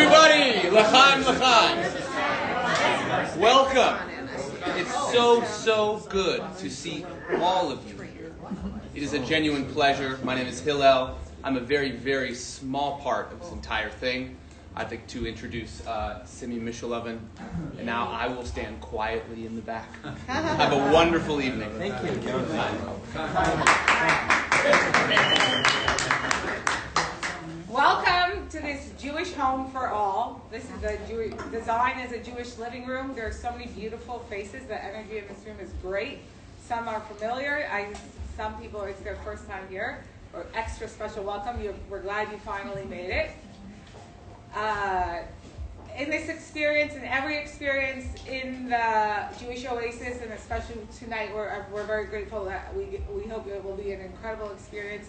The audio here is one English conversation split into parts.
Everybody, l'chaim, l'chaim. Welcome. It's so good to see all of you here. It is a genuine pleasure. My name is Hillel. I'm a very small part of this entire thing. I'd like to introduce Simi Mishulovin, and now I will stand quietly in the back. Have a wonderful evening. Thank you. Welcome to this Jewish home for all. This is designed as a Jewish living room. There are so many beautiful faces. The energy in this room is great. Some are familiar. Some people, it's their first time here. Or extra special welcome. We're glad you finally made it. In this experience, in every experience in the Jewish Oasis, and especially tonight, we're very grateful that we hope it will be an incredible experience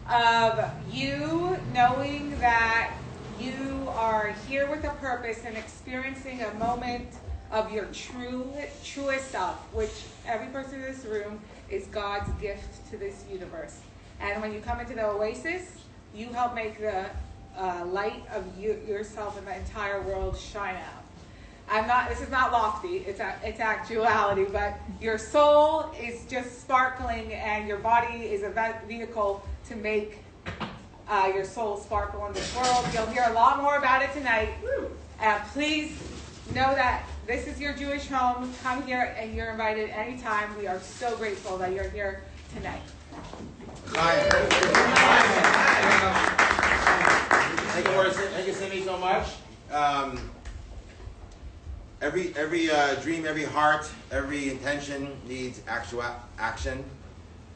of you knowing that you are here with a purpose and experiencing a moment of your truest self, which every person in this room is God's gift to this universe. And when you come into the Oasis, you help make the light of yourself and the entire world shine out. This is not lofty, it's actuality, but your soul is just sparkling and your body is a vehicle to make your soul sparkle in this world. You'll hear a lot more about it tonight. Please know that this is your Jewish home. Come here and you're invited anytime. We are so grateful that you're here tonight. Thank you, Simi, so much. Every dream, every heart, every intention needs action.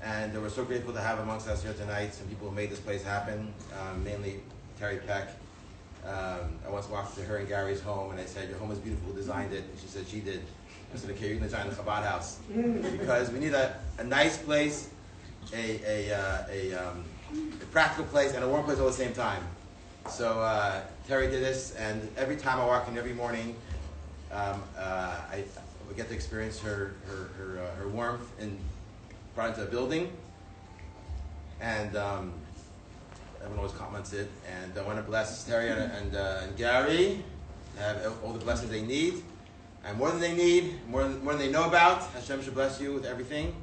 And we're so grateful to have amongst us here tonight some people who made this place happen, mainly Terry Peck. I once walked to her and Gary's home, and I said, "Your home is beautiful, who designed it?" And she said, "She did." I said, "Okay, you can design the Chabad house." Because we need a nice place, a practical place, and a warm place all at the same time. So Terry did this, and every time I walk in every morning, I get to experience her warmth in front of the building, and everyone always comments it. And I want to bless Terry and Gary to have all the blessings they need, and more than they need, more than they know about. Hashem should bless you with everything.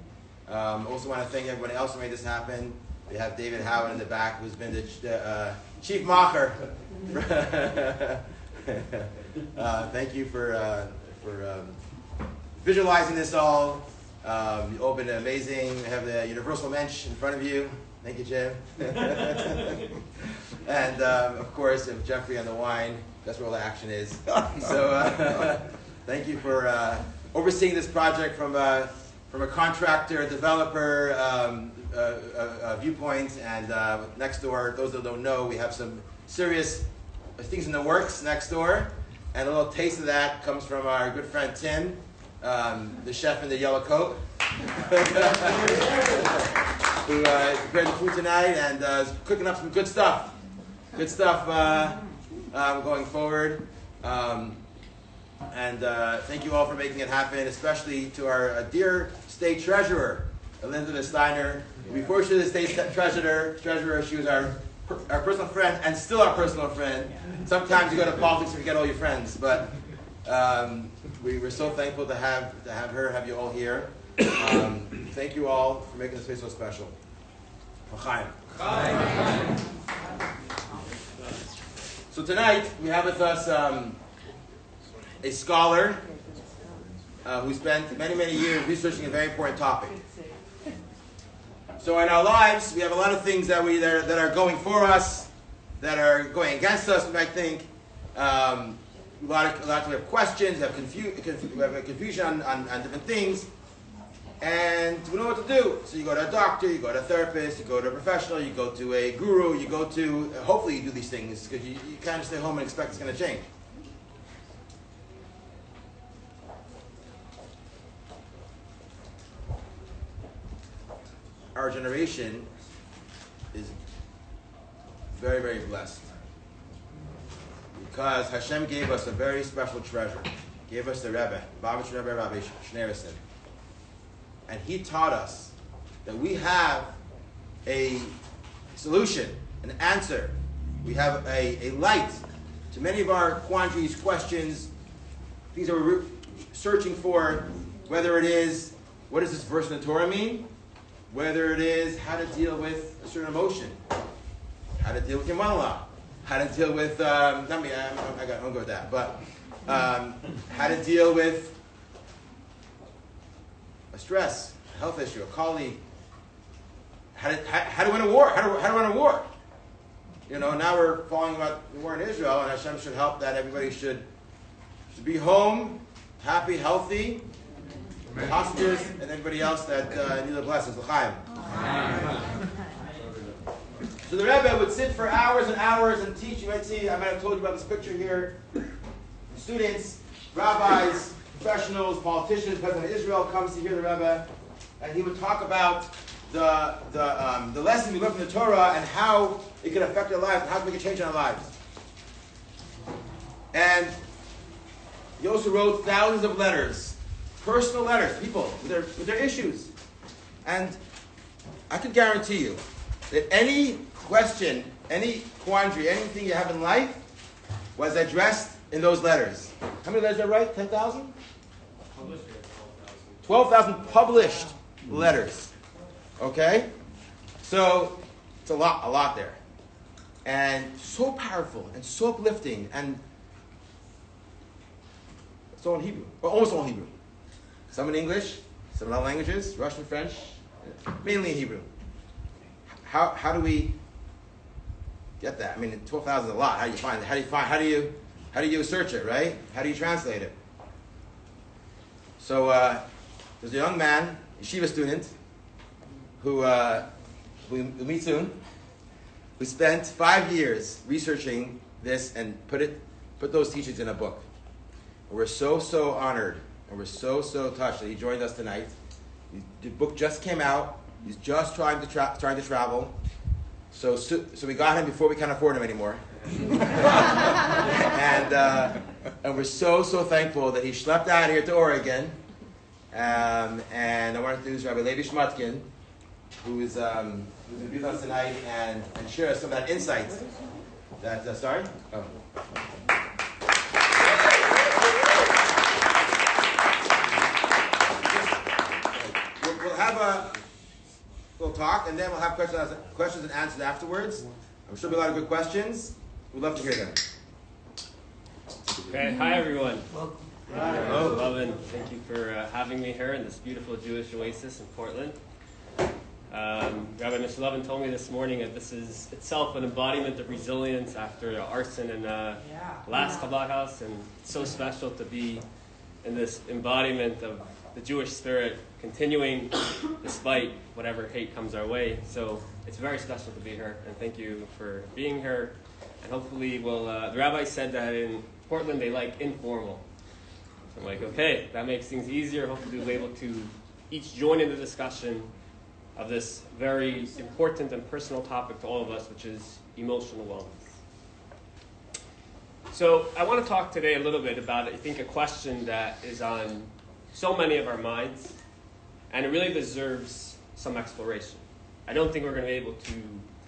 Also want to thank everyone else who made this happen. We have David Howard in the back, who's been the chief macher. Thank you for visualizing this all. You all been amazing. We have the Universal Mensch in front of you. Thank you, Jim. And of course, Jeffrey on the wine. That's where all the action is. So thank you for overseeing this project from a contractor, developer viewpoint. And next door, those that don't know, we have some serious things in the works next door. And a little taste of that comes from our good friend Tim, the chef in the yellow coat, who prepared the food tonight and is cooking up some good stuff. Good stuff going forward. And thank you all for making it happen, especially to our dear state treasurer, Elizabeth Steiner. Before she was the state treasurer, she was our personal friend and still our personal friend. Sometimes you go to politics and forget all your friends, but we were so thankful to have her, have you all here. Thank you all for making this place so special. Chayim. So tonight we have with us a scholar who spent many years researching a very important topic. So in our lives, we have a lot of things that are going for us, that are going against us. We might think a lot we have questions, we have confusion on different things, and we don't know what to do. So you go to a doctor, you go to a therapist, you go to a professional, you go to a guru, you go to hopefully you do these things because you can't stay home and expect it's going to change. Our generation is very blessed because Hashem gave us a very special treasure. He gave us the Rebbe, Rabbi Shmotkin, and he taught us that we have a solution, an answer. We have a light to many of our quandaries, questions, things that we're searching for, whether it is, what does this verse in the Torah mean? Whether it is how to deal with a certain emotion, how to deal with your mother-in-law, how to deal with, not me, I won't go with that, but how to deal with a stress, a health issue, a colleague, how to win a war, how to run a war. You know, now we're following about the war in Israel, and Hashem should help that everybody should be home, happy, healthy, the hostages, and everybody else that need the blessings. L'chaim. So the Rebbe would sit for hours and hours and teach. You might see, I might have told you about this picture here. Students, rabbis, professionals, politicians, the President of Israel comes to hear the Rebbe, and he would talk about the lesson we learned from the Torah and how it can affect our lives and how to make a change in our lives. And he also wrote thousands of letters, personal letters, people with their issues. And I can guarantee you that any question, any quandary, anything you have in life was addressed in those letters. How many letters did I write? 10,000? 12,000 published letters. Okay? So, it's a lot there. And so powerful and so uplifting, and it's all in Hebrew, or almost all in Hebrew. Some in English, some in other languages, Russian, French, mainly in Hebrew. How do we get that? I mean, 12,000 is a lot. How do you find it? How do you search it, right? How do you translate it? So there's a young man, a yeshiva student, who we'll meet soon, who spent 5 years researching this and put those teachings in a book. And we're so honored, and we're so touched that he joined us tonight. The book just came out. He's just trying to travel. So we got him before we can't afford him anymore. And we're so thankful that he schlepped out here to Oregon. And I want to introduce Rabbi Levi Shmotkin, who's going to be with us tonight and share some of that insight. Sorry? Oh. We'll have a little talk, and then we'll have questions and answers afterwards. I'm sure there'll be a lot of good questions. We'd love to hear them. Okay, hi everyone. Hello, Lovin. Thank you for having me here in this beautiful Jewish Oasis in Portland. Rabbi Mishulovin told me this morning that this is itself an embodiment of resilience after the arson in last Chabad house, and it's so special to be in this embodiment of the Jewish spirit continuing despite whatever hate comes our way. So it's very special to be here, and thank you for being here. And hopefully the rabbi said that in Portland they like informal. So I'm like, okay, that makes things easier. Hopefully we'll be able to each join in the discussion of this very important and personal topic to all of us, which is emotional wellness. So I want to talk today a little bit about, I think, a question that is on so many of our minds, and it really deserves some exploration. I don't think we're going to be able to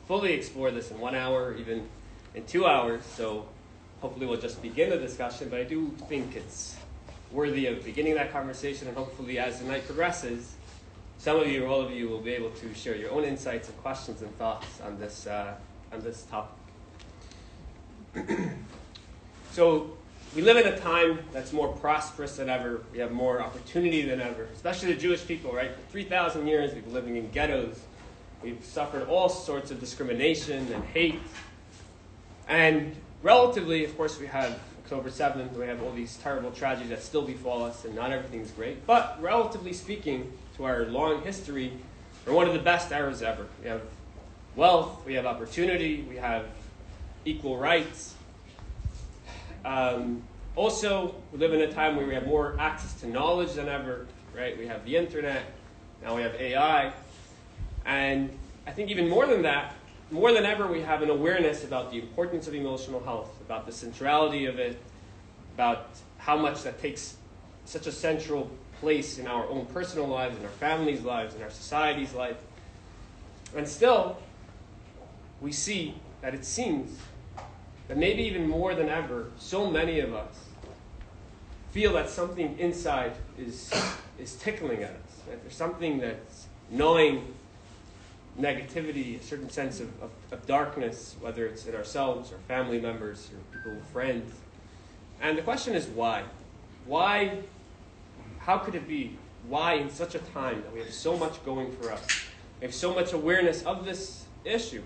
fully explore this in 1 hour, even in 2 hours, so hopefully we'll just begin the discussion, but I do think it's worthy of beginning that conversation, and hopefully as the night progresses, some of you or all of you will be able to share your own insights and questions and thoughts on this topic. So we live in a time that's more prosperous than ever. We have more opportunity than ever, especially the Jewish people, right? For 3,000 years, we've been living in ghettos. We've suffered all sorts of discrimination and hate. And relatively, of course, we have October 7th, we have all these terrible tragedies that still befall us, and not everything's great. But relatively speaking, to our long history, we're one of the best eras ever. We have wealth, we have opportunity, we have equal rights. Also, we live in a time where we have more access to knowledge than ever, right? We have the internet, now we have AI. And I think even more than that, more than ever, we have an awareness about the importance of emotional health, about the centrality of it, about how much that takes such a central place in our own personal lives, in our families' lives, in our society's life. And still, we see that it seems that maybe even more than ever, so many of us feel that something inside is tickling at us. That there's something that's gnawing negativity, a certain sense of darkness, whether it's in ourselves or family members or people, friends. And the question is why? Why? How could it be? Why in such a time that we have so much going for us, we have so much awareness of this issue,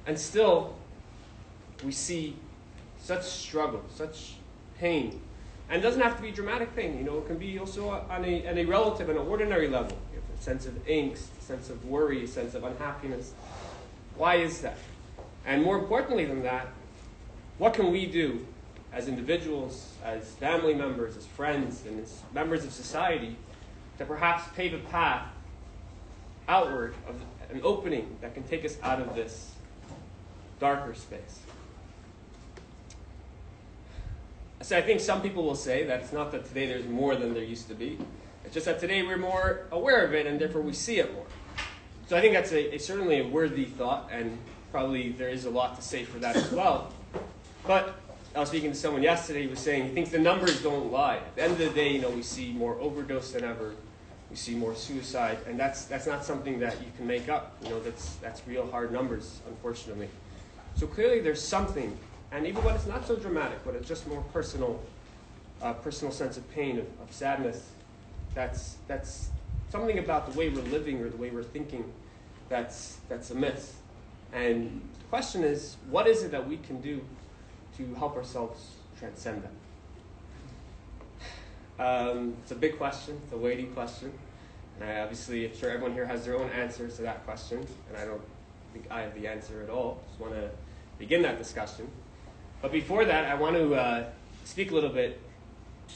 and still we see such struggle, such pain? And it doesn't have to be dramatic pain. It can be also on a relative and an ordinary level. You have a sense of angst, a sense of worry, a sense of unhappiness. Why is that? And more importantly than that, what can we do as individuals, as family members, as friends, and as members of society to perhaps pave a path outward of an opening that can take us out of this darker space? So I think some people will say that it's not that today there's more than there used to be. It's just that today we're more aware of it, and therefore we see it more. So I think that's certainly a worthy thought, and probably there is a lot to say for that as well. But I was speaking to someone yesterday who was saying he thinks the numbers don't lie. At the end of the day, we see more overdose than ever. We see more suicide, and that's not something that you can make up. That's real hard numbers, unfortunately. So clearly there's something. And even when it's not so dramatic, but it's just more personal sense of pain, of sadness, that's something about the way we're living or the way we're thinking that's amiss. And the question is, what is it that we can do to help ourselves transcend that? It's a big question. It's a weighty question. And I'm sure everyone here has their own answers to that question, and I don't think I have the answer at all. Just want to begin that discussion. But before that, I want to speak a little bit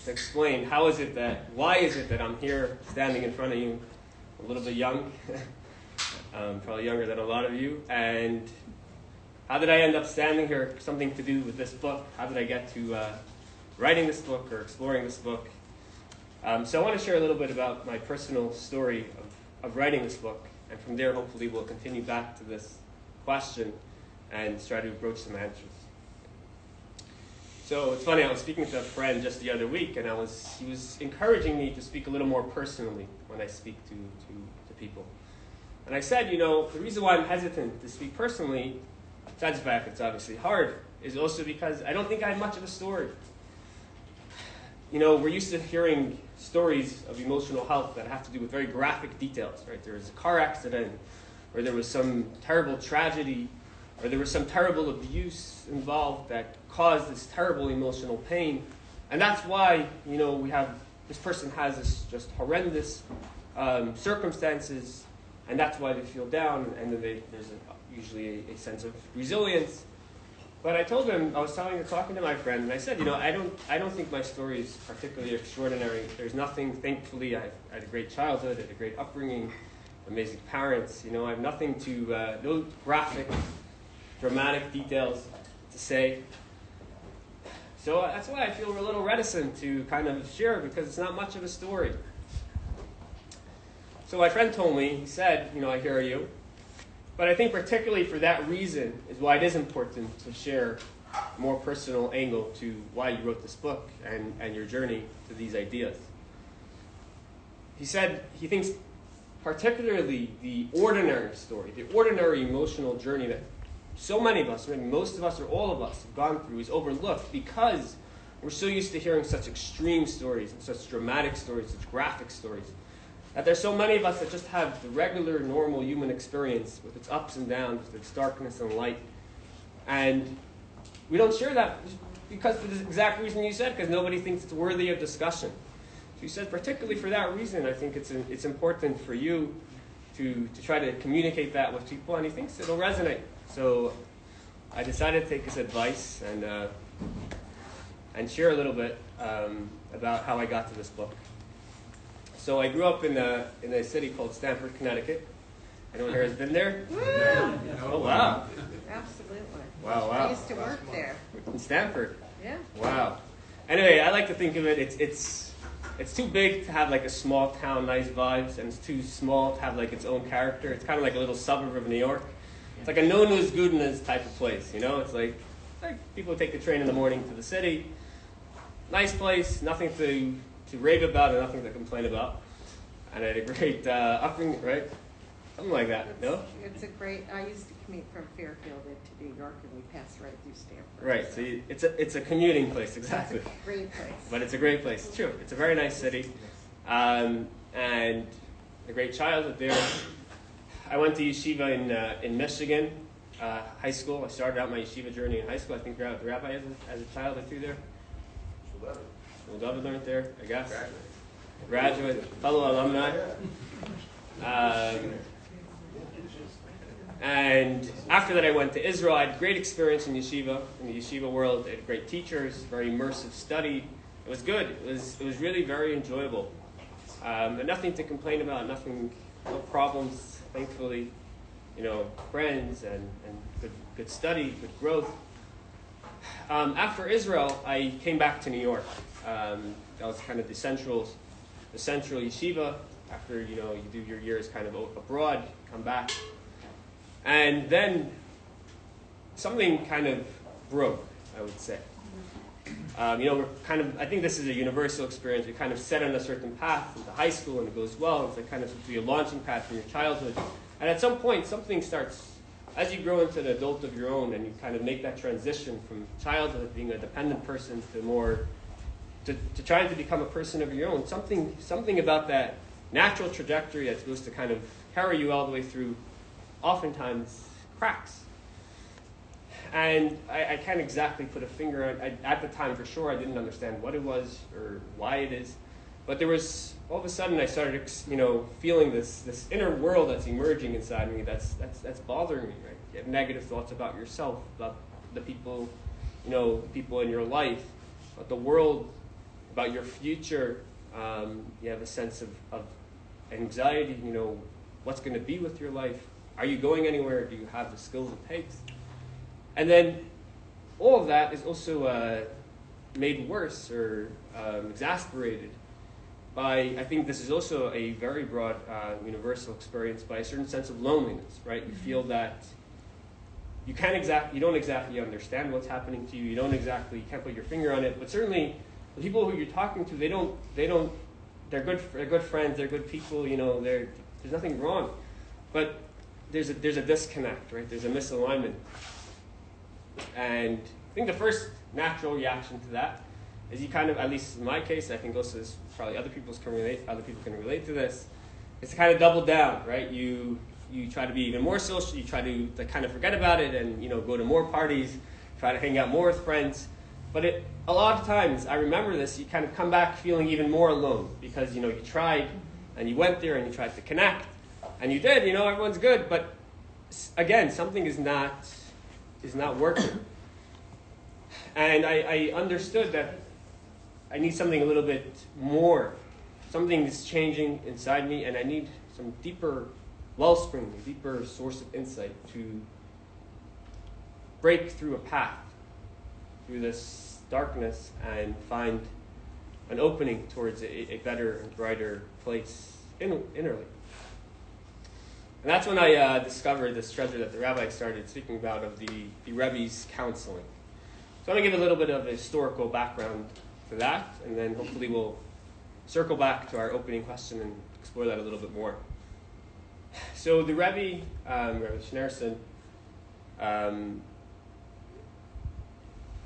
to explain why is it that I'm here standing in front of you, a little bit young, probably younger than a lot of you, and how did I end up standing here? Something to do with this book. How did I get to writing this book or exploring this book? So I want to share a little bit about my personal story of writing this book, and from there, hopefully, we'll continue back to this question and try to approach some answers. So it's funny, I was speaking to a friend just the other week, and he was encouraging me to speak a little more personally when I speak to people. And I said, the reason why I'm hesitant to speak personally, besides the fact it's obviously hard, is also because I don't think I have much of a story. We're used to hearing stories of emotional health that have to do with very graphic details, right? There was a car accident, or there was some terrible tragedy, or there was some terrible abuse involved that caused this terrible emotional pain. And that's why, this person has this just horrendous circumstances, and that's why they feel down, and then there's usually a sense of resilience. But I told him, I was talking to my friend, and I said, I don't think my story is particularly extraordinary. There's nothing, thankfully, I had a great childhood, I had a great upbringing, amazing parents. I have nothing no graphic, dramatic details to say. So that's why I feel a little reticent to kind of share, because it's not much of a story. So my friend told me, he said, I hear you. But I think particularly for that reason is why it is important to share a more personal angle to why you wrote this book and your journey to these ideas. He said he thinks particularly the ordinary story, the ordinary emotional journey that so many of us, maybe most of us or all of us, have gone through is overlooked because we're so used to hearing such extreme stories and such dramatic stories, such graphic stories, that there's so many of us that just have the regular, normal human experience with its ups and downs, with its darkness and light. And we don't share that because for the exact reason you said, because nobody thinks it's worthy of discussion. So you said particularly for that reason, I think it's important for you to try to communicate that with people, and he thinks it'll resonate. So I decided to take his advice and share a little bit about how I got to this book. So I grew up in a city called Stamford, Connecticut. Anyone here has been there? Yeah. Oh, wow. Absolutely. Wow. I used to work there. In Stamford? Yeah. Wow. Anyway, I like to think of it, it's too big to have like a small town, nice vibes, and it's too small to have like its own character. It's kind of like a little suburb of New York. It's like a no-news, good-news type of place, It's like like people who take the train in the morning to the city. Nice place, nothing to rave about and nothing to complain about. And I had a great upbringing, right? Something like that, no? It's a great, I used to commute from Fairfield into New York, and we passed right through Stanford. Right, so it's a commuting place, exactly. It's a great place. But it's a great place, it's true. It's a very nice city. And a great childhood there. I went to yeshiva in Michigan, high school. I started out my yeshiva journey in high school. I think the rabbi as a child went through there. David learned there, I guess. Graduate, fellow alumni. And after that I went to Israel. I had great experience in the yeshiva world. I had great teachers, very immersive study. It was good. It was really very enjoyable. And nothing to complain about, no problems, thankfully. Friends and good study, good growth. After Israel, I came back to New York. That was kind of the central yeshiva. After you do your years kind of abroad, come back, and then something kind of broke, I would say. We're kind of, I think this is a universal experience. We kind of set on a certain path into high school, and it goes well. It's like kind of supposed to be a launching pad from your childhood, and at some point, something starts. As you grow into an adult of your own, and you kind of make that transition from childhood, being a dependent person, to trying to become a person of your own, something about that natural trajectory that's supposed to kind of carry you all the way through, oftentimes cracks. And I can't exactly put a finger on it. At the time, for sure, I didn't understand what it was or why it is. But there was, all of a sudden, I started, feeling this inner world that's emerging inside me that's bothering me, right? You have negative thoughts about yourself, about the people, people in your life, about the world, about your future. You have a sense of anxiety, what's going to be with your life? Are you going anywhere? Do you have the skills it takes? And then all of that is also made worse or exasperated by, I think this is also a very broad universal experience, by a certain sense of loneliness, right? You feel that you don't exactly understand what's happening to you. You can't put your finger on it, but certainly the people who you're talking to, they're good friends, they're good people, there's nothing wrong. But there's a disconnect, right? There's a misalignment. And I think the first natural reaction to that is you kind of, at least in my case, I think also this probably other people can relate to this, is to kind of double down, right? You try to be even more social, you try to kind of forget about it and go to more parties, try to hang out more with friends. But a lot of times, I remember this, you kind of come back feeling even more alone because you tried and you went there and you tried to connect and you did, everyone's good, but again, something is not working. And I understood that I need something a little bit more. Something is changing inside me, and I need some deeper wellspring, a deeper source of insight to break through a path, through this darkness, and find an opening towards a better and brighter place innerly. And that's when I discovered this treasure that the rabbi started speaking about of the Rebbe's counseling. So I'm going to give a little bit of a historical background to that, and then hopefully we'll circle back to our opening question and explore that a little bit more. So the Rebbe, Rabbi Shmotkin,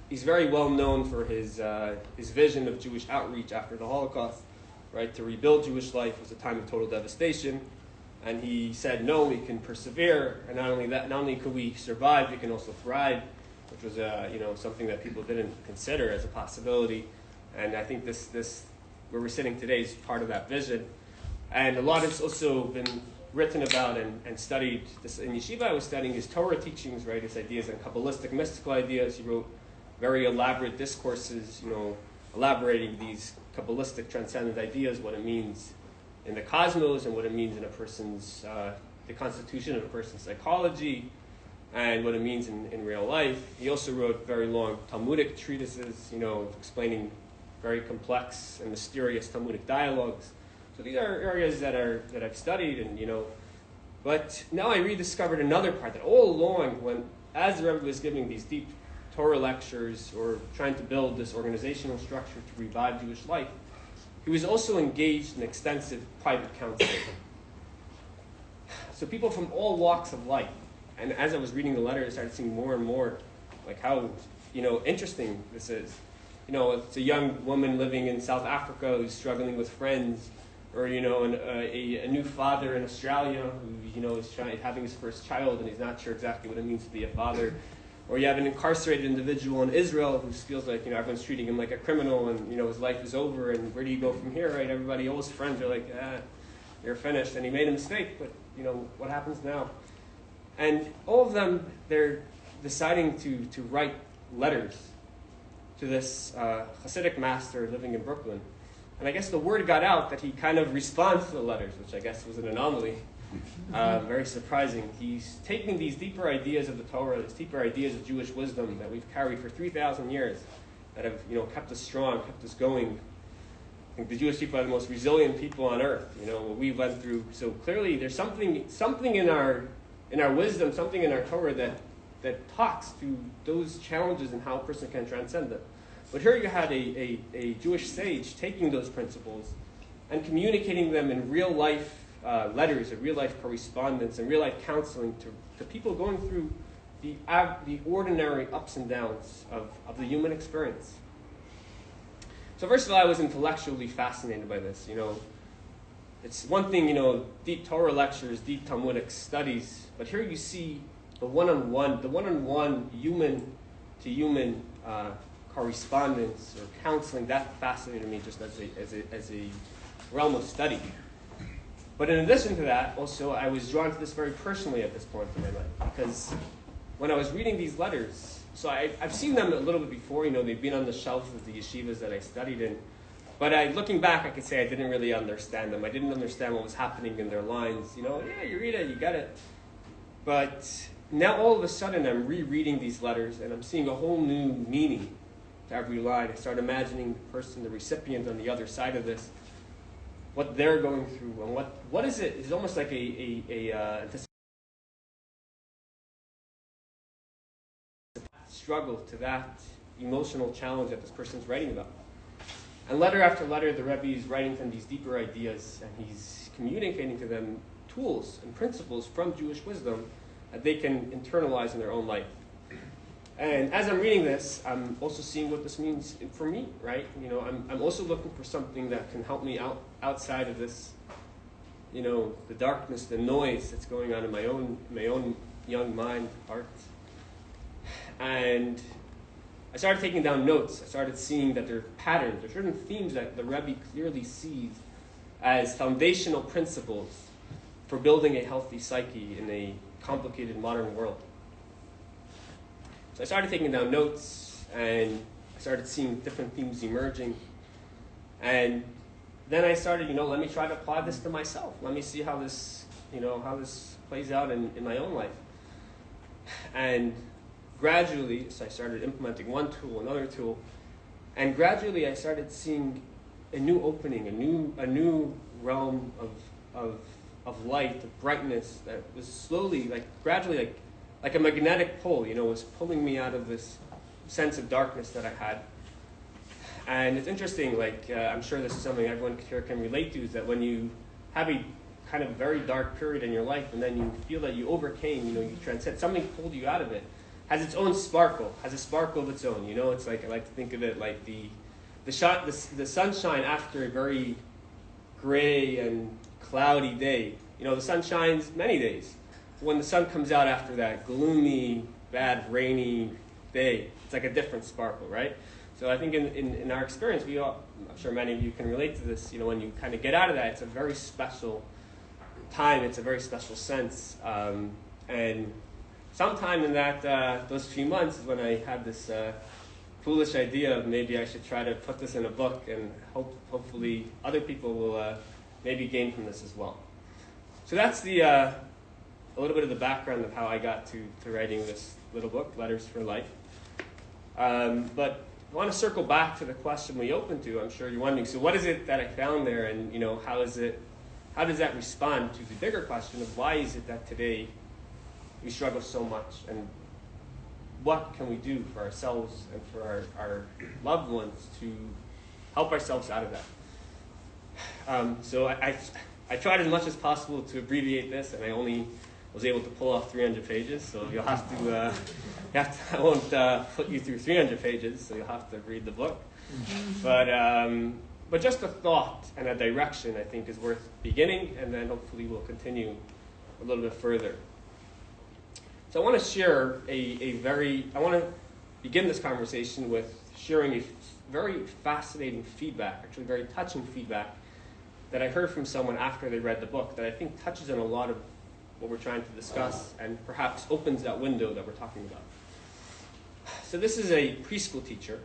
he's very well known for his vision of Jewish outreach after the Holocaust, right? To rebuild Jewish life was a time of total devastation. And he said, no, we can persevere, and not only could we survive, we can also thrive, which was something that people didn't consider as a possibility. And I think this where we're sitting today is part of that vision. And a lot has also been written about and studied. In yeshiva, I was studying his Torah teachings, right? His ideas and Kabbalistic mystical ideas. He wrote very elaborate discourses, elaborating these Kabbalistic transcendent ideas, what it means in the cosmos and what it means in a person's, the constitution of a person's psychology, and what it means in real life. He also wrote very long Talmudic treatises, explaining very complex and mysterious Talmudic dialogues. So these are areas that I've studied, and but now I rediscovered another part that all along, as the Rebbe was giving these deep Torah lectures or trying to build this organizational structure to revive Jewish life, he was also engaged in extensive private counseling. So people from all walks of life. And as I was reading the letter, I started seeing more and more like how, interesting this is. It's a young woman living in South Africa who's struggling with friends, or, a new father in Australia who, is having his first child and he's not sure exactly what it means to be a father. Or you have an incarcerated individual in Israel who feels like, everyone's treating him like a criminal and, his life is over and where do you go from here, right? Everybody, all his friends are like, you're finished. And he made a mistake, but, what happens now? And all of them, they're deciding to write letters to this Hasidic master living in Brooklyn. And I guess the word got out that he kind of responds to the letters, which I guess was an anomaly. Very surprising. He's taking these deeper ideas of the Torah, these deeper ideas of Jewish wisdom that we've carried for 3,000 years, that have kept us strong, kept us going. I think the Jewish people are the most resilient people on earth. What we went through. So clearly, there's something in our wisdom, something in our Torah that talks to those challenges and how a person can transcend them. But here you had a Jewish sage taking those principles and communicating them in real life letters, real life correspondence, and real life counseling to people going through the ordinary ups and downs of the human experience. So first of all, I was intellectually fascinated by this. It's one thing, deep Torah lectures, deep Talmudic studies, but here you see the one-on-one human-to-human correspondence or counseling. That fascinated me just as a realm of study. But in addition to that, also, I was drawn to this very personally at this point in my life, because when I was reading these letters, so I've seen them a little bit before, they've been on the shelves of the yeshivas that I studied in, but looking back, I could say I didn't really understand them. I didn't understand what was happening in their lines. You read it, you get it. But now all of a sudden I'm rereading these letters and I'm seeing a whole new meaning to every line. I start imagining the person, the recipient on the other side of this, what they're going through, and what is it? It's almost like a struggle to that emotional challenge that this person's writing about. And letter after letter, the Rebbe is writing to them these deeper ideas, and he's communicating to them tools and principles from Jewish wisdom that they can internalize in their own life. And as I'm reading this, I'm also seeing what this means for me, right? I'm also looking for something that can help me outside of this, the darkness, the noise that's going on in my own young mind, heart. And I started taking down notes. I started seeing that there are patterns, there are certain themes that the Rebbe clearly sees as foundational principles for building a healthy psyche in a complicated modern world. So I started taking down notes, and I started seeing different themes emerging. And then I started, let me try to apply this to myself. Let me see how this plays out in my own life. And gradually, so I started implementing one tool, another tool, and gradually I started seeing a new opening, a new realm of light, of brightness that was slowly, gradually, like a magnetic pull, was pulling me out of this sense of darkness that I had. And it's interesting, I'm sure this is something everyone here can relate to, is that when you have a kind of very dark period in your life and then you feel that you overcame, you transcend, something pulled you out of it, has its own sparkle, has a sparkle of its own. It's like, I like to think of it like the sunshine after a very gray and cloudy day. The sun shines many days. When the sun comes out after that gloomy, bad, rainy day, it's like a different sparkle, right? So I think in our experience, I'm sure many of you can relate to this, when you kind of get out of that, it's a very special time, it's a very special sense. And sometime in those few months is when I had this foolish idea of maybe I should try to put this in a book, and hopefully other people will maybe gain from this as well. So that's a little bit of the background of how I got to writing this little book, Letters for Life. But I want to circle back to the question we opened to. I'm sure you're wondering, so what is it that I found there, and how does that respond to the bigger question of why is it that today we struggle so much? And what can we do for ourselves and for our loved ones to help ourselves out of that. So I tried as much as possible to abbreviate this, and I only was able to pull off 300 pages, so you'll have to, I won't put you through 300 pages, so you'll have to read the book. But just a thought and a direction, I think, is worth beginning, and then hopefully we'll continue a little bit further. So I want to share I want to begin this conversation with sharing a very fascinating feedback, actually very touching feedback, that I heard from someone after they read the book that I think touches on a lot of what we're trying to discuss and perhaps opens that window that we're talking about. So this is a preschool teacher,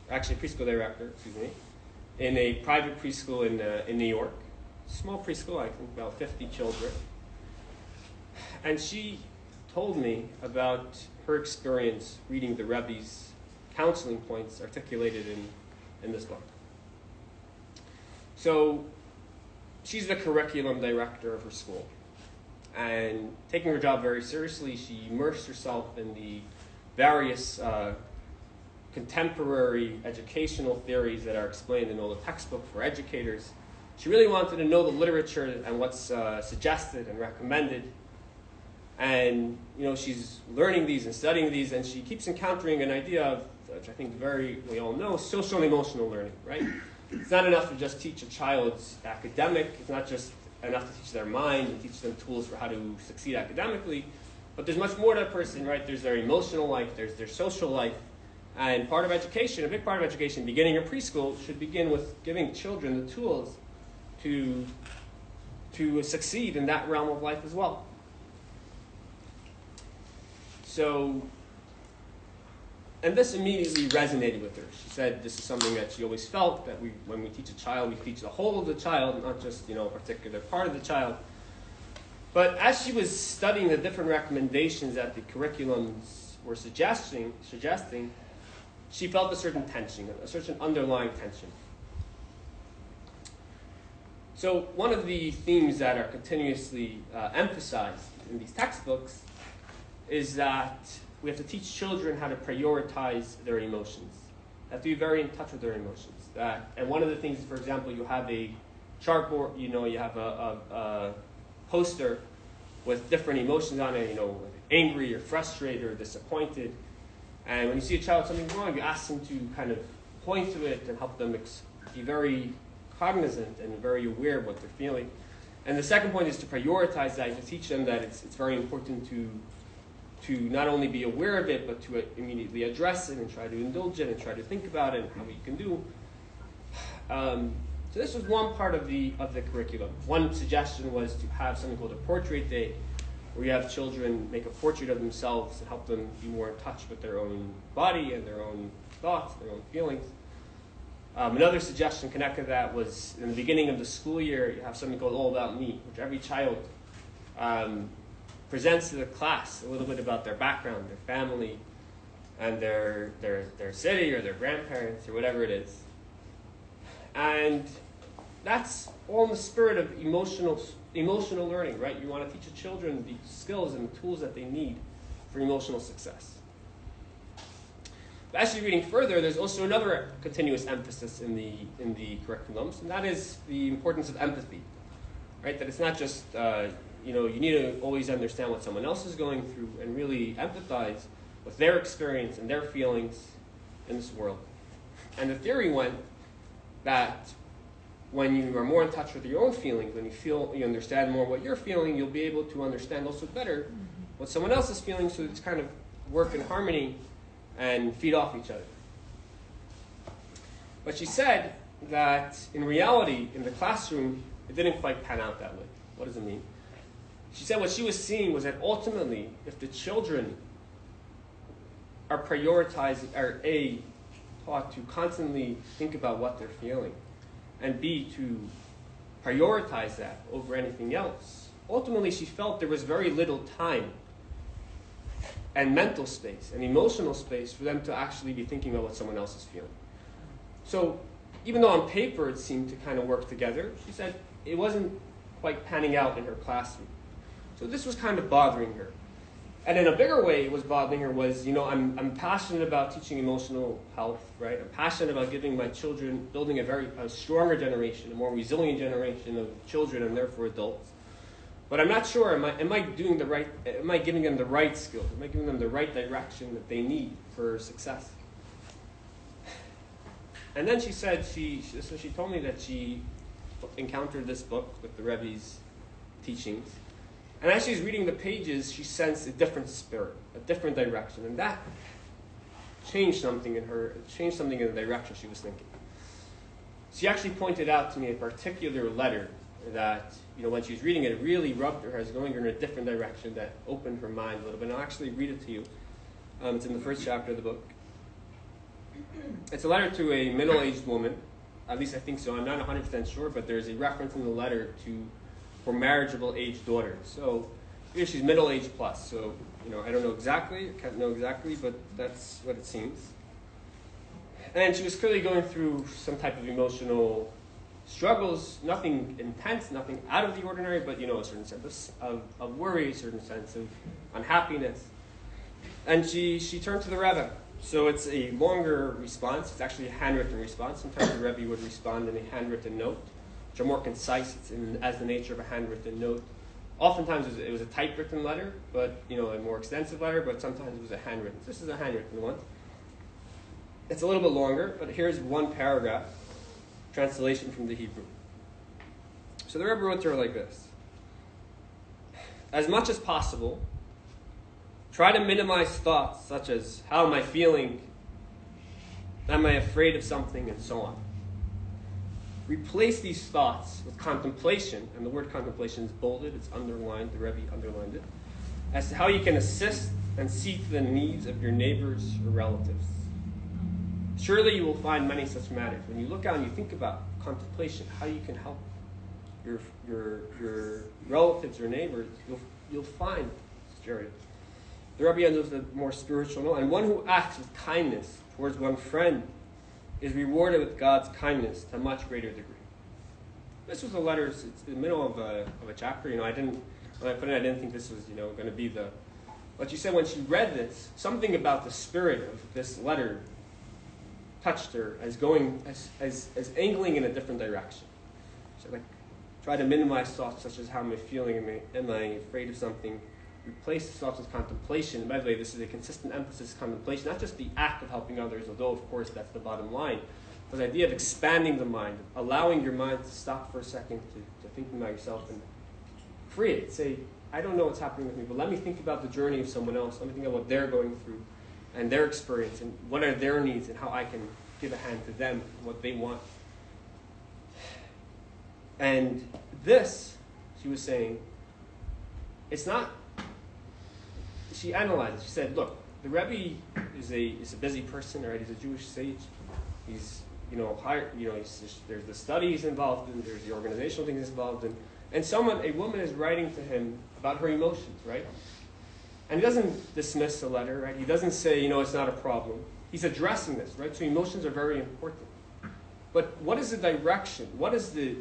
actually preschool director, in a private preschool in New York. Small preschool, I think about 50 children. And she told me about her experience reading the Rebbe's counseling points articulated in this book. So she's the curriculum director of her school. And taking her job very seriously, she immersed herself in the various contemporary educational theories that are explained in all the textbooks for educators. She really wanted to know the literature and what's suggested and recommended. And she's learning these and studying these, and she keeps encountering an idea of, which I think we all know, social and emotional learning, right? It's not enough to just teach a child's academic. It's not just enough to teach their mind and teach them tools for how to succeed academically. But there's much more to a person, right? There's their emotional life, there's their social life. And part of education, a big part of education, beginning in preschool, should begin with giving children the tools to succeed in that realm of life as well. So, and this immediately resonated with her. She said this is something that she always felt, that when we teach a child, we teach the whole of the child, not just a particular part of the child. But as she was studying the different recommendations that the curriculums were suggesting, she felt a certain tension, a certain underlying tension. So one of the themes that are continuously emphasized in these textbooks is that we have to teach children how to prioritize their emotions. They have to be very in touch with their emotions. And one of the things, for example, you have a chartboard, you have a poster with different emotions on it, angry or frustrated or disappointed. And when you see a child with something wrong, you ask them to kind of point to it and help them be very cognizant and very aware of what they're feeling. And the second point is to prioritize that, to teach them that it's very important to not only be aware of it, but to immediately address it and try to indulge it and try to think about it and how we can do. So this was one part of the curriculum. One suggestion was to have something called a portrait day, where you have children make a portrait of themselves and help them be more in touch with their own body and their own thoughts, their own feelings. Another suggestion connected to that was in the beginning of the school year, you have something called All About Me, which every child presents to the class a little bit about their background, their family, and their city or their grandparents or whatever it is. And that's all in the spirit of emotional learning, right? You want to teach the children the skills and the tools that they need for emotional success. But as you're reading further, there's also another continuous emphasis in the curriculums, and that is the importance of empathy, right? That it's not just you need to always understand what someone else is going through and really empathize with their experience and their feelings in this world. And the theory went that when you are more in touch with your own feelings, when you understand more what you're feeling, you'll be able to understand also better what someone else is feeling, so it's kind of work in harmony and feed off each other. But she said that in reality, in the classroom, it didn't quite pan out that way. What does it mean? She said what she was seeing was that ultimately, if the children are prioritizing, are A, taught to constantly think about what they're feeling, and B, to prioritize that over anything else, ultimately she felt there was very little time and mental space and emotional space for them to actually be thinking about what someone else is feeling. So even though on paper it seemed to kind of work together, she said it wasn't quite panning out in her classroom. So this was kind of bothering her. And in a bigger way, what was bothering her was, I'm passionate about teaching emotional health, right? I'm passionate about giving my children, building a stronger generation, a more resilient generation of children and therefore adults. But I'm not sure, am I giving them the right skills? Am I giving them the right direction that they need for success? And then she said, she told me that she encountered this book with the Rebbe's teachings. And as she's reading the pages, she sensed a different spirit, a different direction. And that changed something in her, changed something in the direction she was thinking. She actually pointed out to me a particular letter that, when she was reading it, it really rubbed her as going in a different direction that opened her mind a little bit. And I'll actually read it to you. It's in the first chapter of the book. It's a letter to a middle-aged woman. At least I think so. I'm not 100% sure, but there's a reference in the letter to her marriageable age daughter. So here she's middle-aged plus. So, I don't know exactly. I can't know exactly, but that's what it seems. And she was clearly going through some type of emotional struggles, nothing intense, nothing out of the ordinary, but, a certain sense of worry, a certain sense of unhappiness. And she turned to the Rebbe. So it's a longer response. It's actually a handwritten response. Sometimes the Rebbe would respond in a handwritten note, which are more concise. It's as the nature of a handwritten note. Oftentimes it was a typewritten letter, but a more extensive letter, but sometimes it was a handwritten. This is a handwritten one. It's a little bit longer, but here's one paragraph, translation from the Hebrew. So the Rebbe wrote to her like this. As much as possible, try to minimize thoughts such as, how am I feeling? Am I afraid of something? And so on. Replace these thoughts with contemplation, and the word contemplation is bolded, it's underlined, the Rebbe underlined it, as to how you can assist and see to the needs of your neighbors or relatives. Surely you will find many such matters. When you look out and you think about contemplation, how you can help your relatives or neighbors, you'll find this area. The Rebbe ends with a more spiritual note. And one who acts with kindness towards one friend is rewarded with God's kindness to a much greater degree. This was a letter. It's in the middle of a chapter. When I put it, I didn't think this was going to be the. But she said when she read this, something about the spirit of this letter touched her as going as angling in a different direction. She said, try to minimize thoughts such as how am I feeling? Am I afraid of something? Replace the thoughts with contemplation. And by the way, this is a consistent emphasis, contemplation, not just the act of helping others, although of course that's the bottom line, but the idea of expanding the mind, allowing your mind to stop for a second to think about yourself and free it. Say, I don't know what's happening with me, but let me think about the journey of someone else. Let me think about what they're going through and their experience and what are their needs and how I can give a hand to them, what they want. And this, she was saying, it's not. She analyzed it. She said, look, the Rebbe is a busy person, right? He's a Jewish sage. He's, there's the studies involved in, there's the organizational things involved in. And a woman is writing to him about her emotions, right? And he doesn't dismiss the letter, right? He doesn't say, it's not a problem. He's addressing this, right? So emotions are very important. But what is the direction? What is the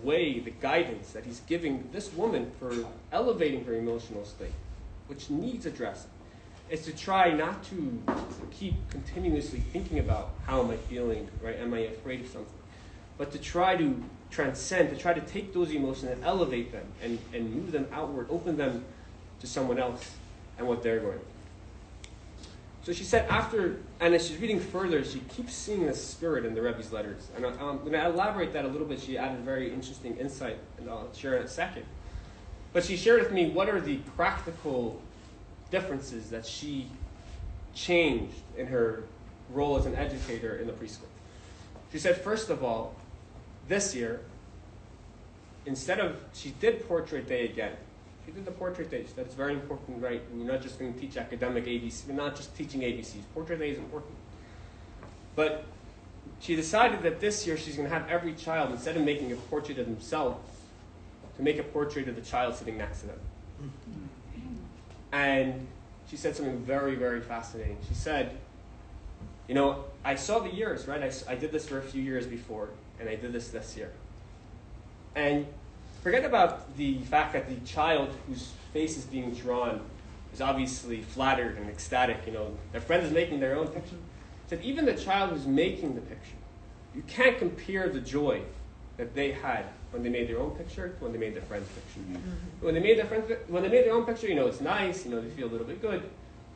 way, the guidance that he's giving this woman for elevating her emotional state, which needs addressing? Is to try not to keep continuously thinking about how am I feeling, right? Am I afraid of something? But to try to transcend, to try to take those emotions and elevate them and move them outward, open them to someone else and what they're going through. So she said and as she's reading further, she keeps seeing this spirit in the Rebbe's letters. And I'm going to elaborate that a little bit. She added very interesting insight, and I'll share it in a second. But she shared with me what are the practical differences that she changed in her role as an educator in the preschool. She said, first of all, this year, she did portrait day again. She did the portrait day. She said it's very important, right? We're not just going to teach academic ABC. We're not just teaching ABCs. Portrait day is important. But she decided that this year she's going to have every child, instead of making a portrait of themselves, to make a portrait of the child sitting next to them. And she said something very, very fascinating. She said, I saw the years, right? I did this for a few years before, and I did this year. And forget about the fact that the child whose face is being drawn is obviously flattered and ecstatic. Their friend is making their own picture. He said, even the child who's making the picture, you can't compare the joy that they had when they made their own picture to when they made their friend's picture. Mm-hmm. When they made their own picture, it's nice, they feel a little bit good.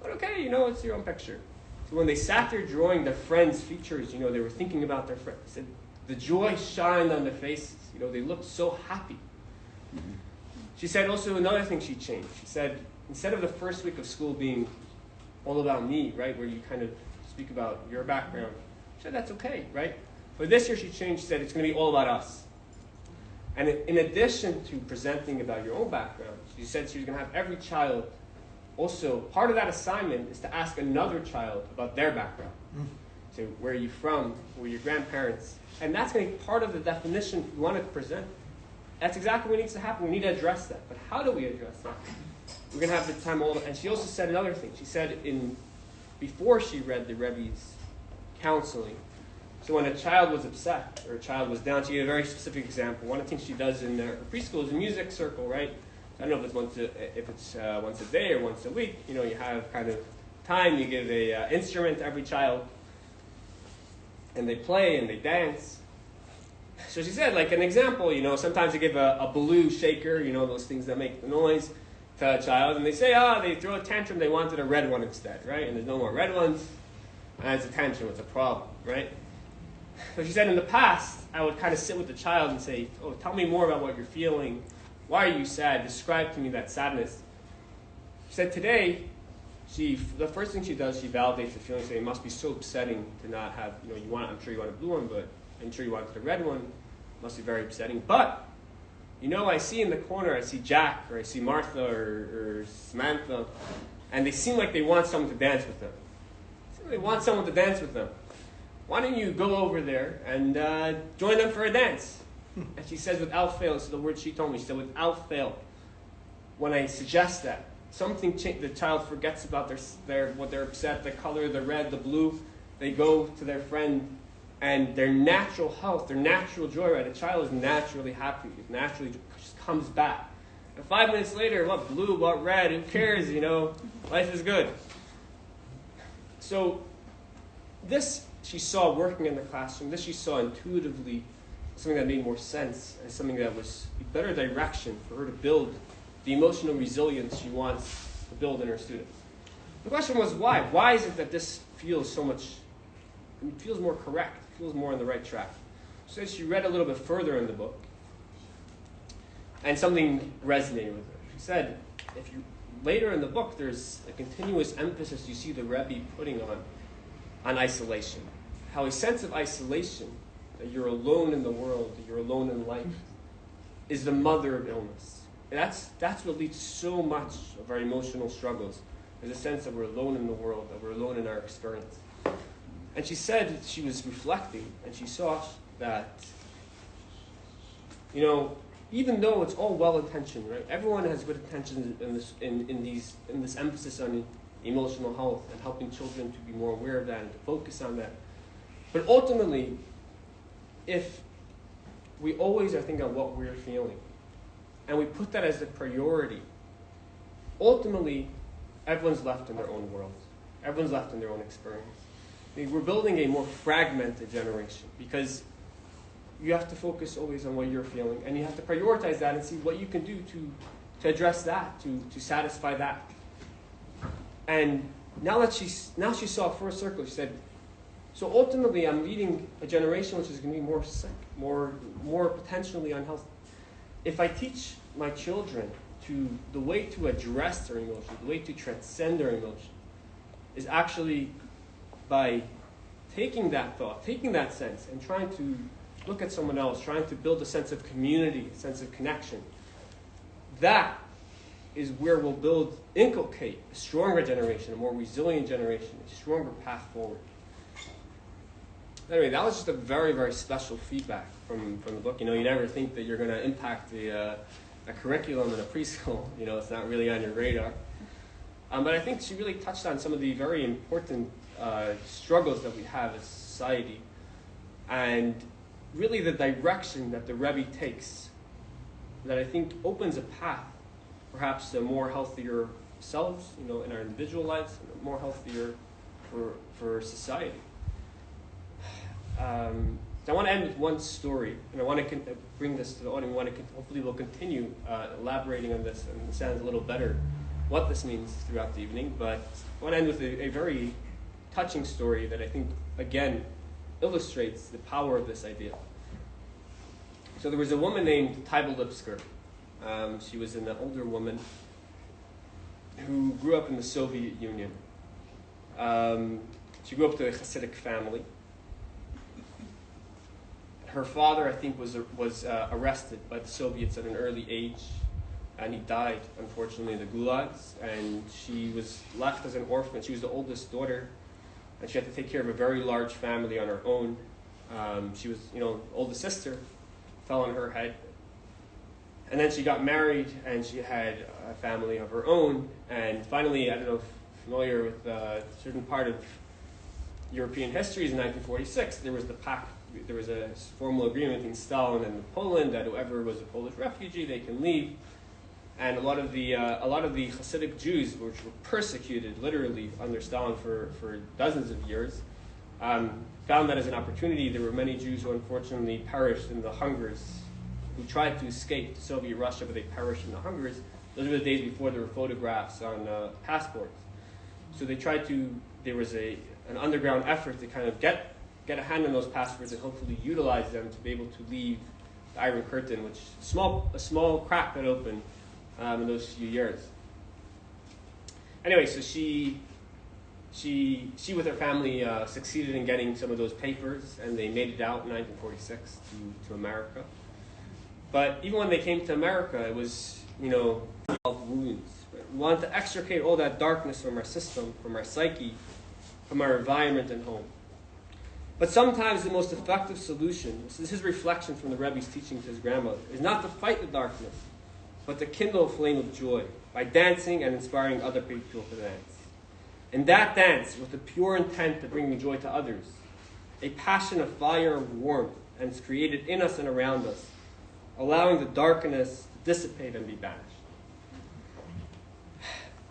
But okay, it's your own picture. So when they sat there drawing their friends' features, they were thinking about their friends. Said the joy shined on their faces. They looked so happy. Mm-hmm. She said also another thing she changed. She said, instead of the first week of school being all about me, right, where you kind of speak about your background, she said that's okay, right? But this year she changed, she said it's going to be all about us. And in addition to presenting about your own background, she said she was going to have every child also, part of that assignment is to ask another child about their background. So where are you from? Who are your grandparents? And that's going to be part of the definition we want to present. That's exactly what needs to happen. We need to address that. But how do we address that? We're going to have the time all. And she also said another thing. She said before she read the Rebbe's counseling, so when a child was upset or a child was down, she gave a very specific example. One of the things she does in her preschool is a music circle, right? I don't know if it's once a day or once a week. You have kind of time. You give a instrument to every child, and they play and they dance. So she said, like an example, sometimes they give a blue shaker, those things that make the noise, to a child, and they say, they throw a tantrum, they wanted a red one instead, right? And there's no more red ones, and it's a tantrum, it's a problem, right? So she said, in the past, I would kind of sit with the child and say, tell me more about what you're feeling. Why are you sad? Describe to me that sadness. She said today, the first thing she does, she validates the feeling, saying it must be so upsetting to not have, I'm sure you want a blue one, but I'm sure you wanted a red one. It must be very upsetting. But, I see in the corner, I see Jack, or I see Martha, or Samantha, and they seem like they want someone to dance with them. They want someone to dance with them. Why don't you go over there and join them for a dance? And she says, without fail, this is the word she told me. She said, without fail, when I suggest that, something the child forgets about what they're upset, the color, the red, the blue. They go to their friend, and their natural health, their natural joy, right? A child is naturally happy. It naturally just comes back. And 5 minutes later, what blue, what red, who cares, Life is good. So this she saw working in the classroom. This she saw intuitively, something that made more sense, and something that was a better direction for her to build the emotional resilience she wants to build in her students. The question was why? Why is it that this feels so much, it feels more correct, it feels more on the right track? So she read a little bit further in the book, and something resonated with her. She said, later in the book, there's a continuous emphasis you see the Rebbe putting on isolation. How a sense of isolation, that you're alone in the world, that you're alone in life, is the mother of illness. And that's what leads so much of our emotional struggles. There's a sense that we're alone in the world, that we're alone in our experience. And she said she was reflecting, and she saw that, even though it's all well-intentioned, right? Everyone has good intentions in this emphasis on emotional health and helping children to be more aware of that and to focus on that. But ultimately, if we always are thinking of what we're feeling, and we put that as a priority, ultimately, everyone's left in their own world. Everyone's left in their own experience. We're building a more fragmented generation because you have to focus always on what you're feeling, and you have to prioritize that and see what you can do to address that, to satisfy that. And now she saw first circle, she said, so ultimately I'm leading a generation which is going to be more sick, more potentially unhealthy. If I teach my children the way to address their emotion, the way to transcend their emotion, is actually by taking that thought, taking that sense, and trying to look at someone else, trying to build a sense of community, a sense of connection. That is where we'll inculcate a stronger generation, a more resilient generation, a stronger path forward. Anyway, that was just a very, very special feedback from the book. You never think that you're going to impact a curriculum in a preschool. It's not really on your radar. But I think she really touched on some of the very important struggles that we have as a society, and really the direction that the Rebbe takes, that I think opens a path, perhaps a more healthier ourselves, in our individual lives, and more healthier for society. So I want to end with one story, and I want to bring this to the audience. Hopefully we'll continue elaborating on this and understand a little better what this means throughout the evening. But I want to end with a very touching story that I think, again, illustrates the power of this idea. So there was a woman named Tybal Lipsker. She was an older woman who grew up in the Soviet Union. She grew up to a Hasidic family. Her father, I think, was arrested by the Soviets at an early age, and he died, unfortunately, in the gulags. And she was left as an orphan. She was the oldest daughter, and she had to take care of a very large family on her own. She was, oldest sister, fell on her head. And then she got married, and she had a family of her own. And finally, I don't know if you're familiar with a certain part of European history, in 1946, there was a formal agreement between Stalin and Poland that whoever was a Polish refugee, they can leave. And a lot of the Hasidic Jews, which were persecuted literally under Stalin for dozens of years, found that as an opportunity. There were many Jews who unfortunately perished in the hungers, who tried to escape to Soviet Russia, but they perished in the hungers. Those were the days before there were photographs on passports. So they tried to. There was an underground effort to kind of get a hand on those passports and hopefully utilize them to be able to leave the Iron Curtain, which a small crack that opened in those few years. Anyway, so she with her family succeeded in getting some of those papers, and they made it out in 1946 to America. But even when they came to America, it was, wounds. Right? We wanted to extricate all that darkness from our system, from our psyche, from our environment and home. But sometimes the most effective solution, this is his reflection from the Rebbe's teaching to his grandmother, is not to fight the darkness, but to kindle a flame of joy by dancing and inspiring other people to dance. In that dance, with the pure intent of bringing joy to others, a passion of fire and warmth is created in us and around us, allowing the darkness to dissipate and be banished.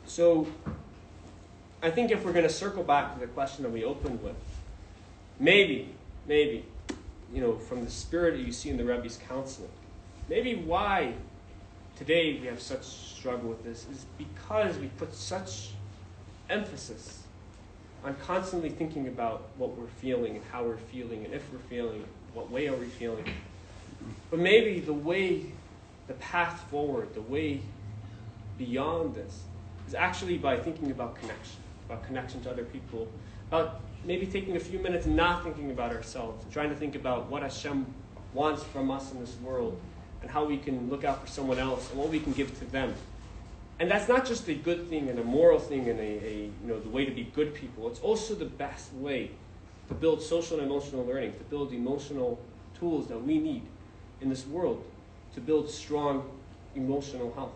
So, I think if we're going to circle back to the question that we opened with, maybe, from the spirit that you see in the Rebbe's counseling, maybe why today we have such struggle with this is because we put such emphasis on constantly thinking about what we're feeling and how we're feeling and if we're feeling, what way are we feeling. But maybe the path forward, the way beyond this, is actually by thinking about connection to other people, about maybe taking a few minutes and not thinking about ourselves, and trying to think about what Hashem wants from us in this world, and how we can look out for someone else, and what we can give to them. And that's not just a good thing and a moral thing and the way to be good people. It's also the best way to build social and emotional learning, to build emotional tools that we need in this world to build strong emotional health.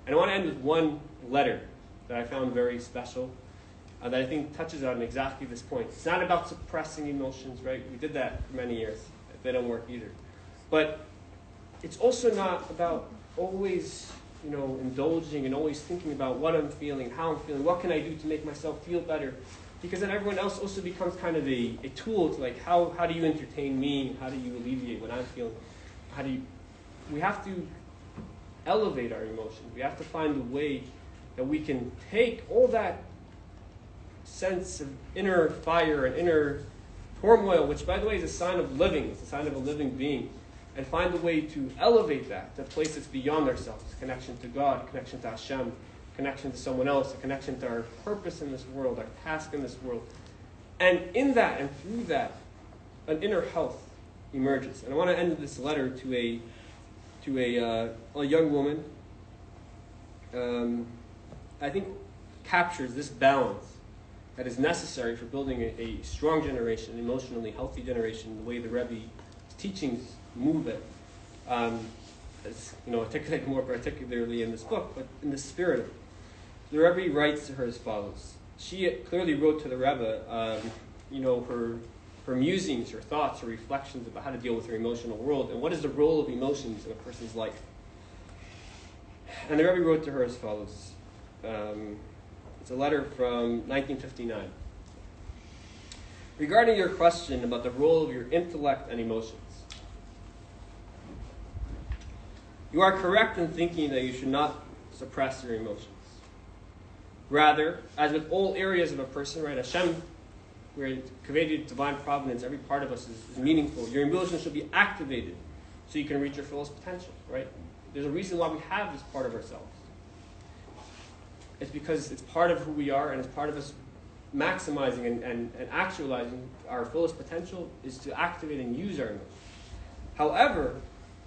And I want to end with one letter that I found very special, that I think touches on exactly this point. It's not about suppressing emotions, right? We did that for many years. They don't work either. But it's also not about always, indulging and always thinking about what I'm feeling, how I'm feeling, what can I do to make myself feel better? Because then everyone else also becomes kind of a tool to how do you entertain me? How do you alleviate what I'm feeling? We have to elevate our emotions. We have to find a way that we can take all that sense of inner fire and inner turmoil, which, by the way, is a sign of living. It's a sign of a living being. And find a way to elevate that to a place that's beyond ourselves. Connection to God, connection to Hashem, connection to someone else, a connection to our purpose in this world, our task in this world. And in that and through that, an inner health emerges. And I want to end this letter to a young woman. I think captures this balance that is necessary for building a strong generation, an emotionally healthy generation, the way the Rebbe's teachings move it. Articulated more particularly in this book, but in the spirit of it. The Rebbe writes to her as follows. She clearly wrote to the Rebbe, her musings, her thoughts, her reflections about how to deal with her emotional world, and what is the role of emotions in a person's life. And the Rebbe wrote to her as follows. It's a letter from 1959. Regarding your question about the role of your intellect and emotions, you are correct in thinking that you should not suppress your emotions. Rather, as with all areas of a person, right, Hashem, we're created divine providence, every part of us is meaningful. Your emotions should be activated so you can reach your fullest potential, right? There's a reason why we have this part of ourselves. It's because it's part of who we are, and it's part of us maximizing and actualizing our fullest potential is to activate and use our emotions. However,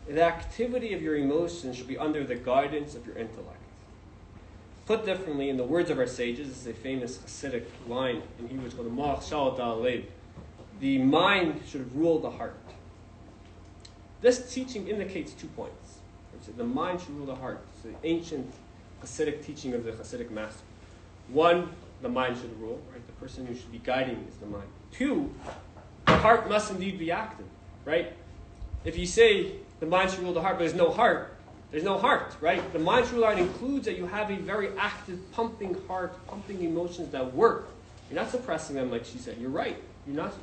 the activity of your emotions should be under the guidance of your intellect. Put differently, in the words of our sages, this is a famous Hasidic line in Hebrew, it's called the Moach Shal Dal Lev. The mind should rule the heart. This teaching indicates 2 points. The mind should rule the heart. It's the ancient Hasidic teaching of the Hasidic master. 1, the mind should rule, right? The person who should be guiding is the mind. 2, the heart must indeed be active, right? If you say the mind should rule the heart, but there's no heart, right? The mind should rule the heart includes that you have a very active, pumping heart, pumping emotions that work. You're not suppressing them like she said. You're right. You're not.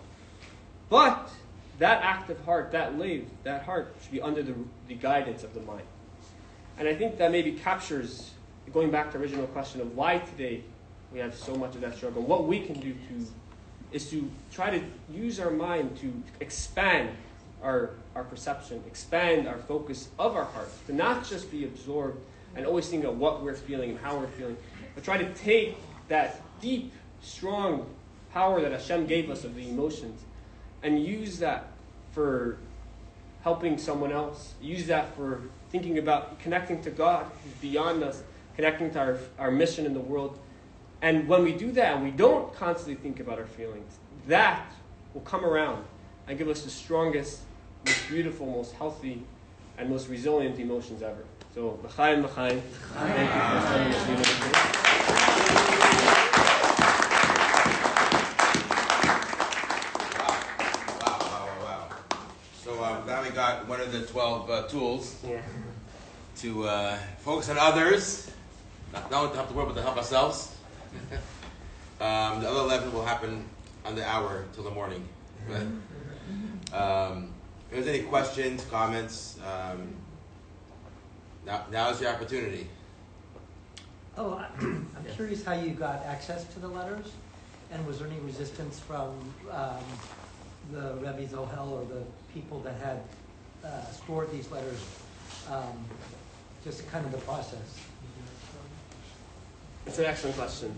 But that active heart, that lev, that heart should be under the guidance of the mind. And I think that maybe captures, going back to the original question of why today we have so much of that struggle. What we can do is to try to use our mind to expand our perception, expand our focus of our heart, to not just be absorbed and always think of what we're feeling and how we're feeling, but try to take that deep, strong power that Hashem gave us of the emotions and use that for helping someone else, use that for thinking about connecting to God who's beyond us, connecting to our mission in the world. And when we do that, and we don't constantly think about our feelings, that will come around and give us the strongest, most beautiful, most healthy, and most resilient emotions ever. So, l'chaim, l'chaim. Thank you for spending this evening with me. Wow. So now we got one of the 12 tools to focus on others, not to have to work, but to help ourselves. The other 11 will happen on the hour till the morning. If there's any questions, comments, now is your opportunity. I'm curious how you got access to the letters, and was there any resistance from the Rebbe Zohel or the people that had stored these letters, just kind of the process? It's an excellent question.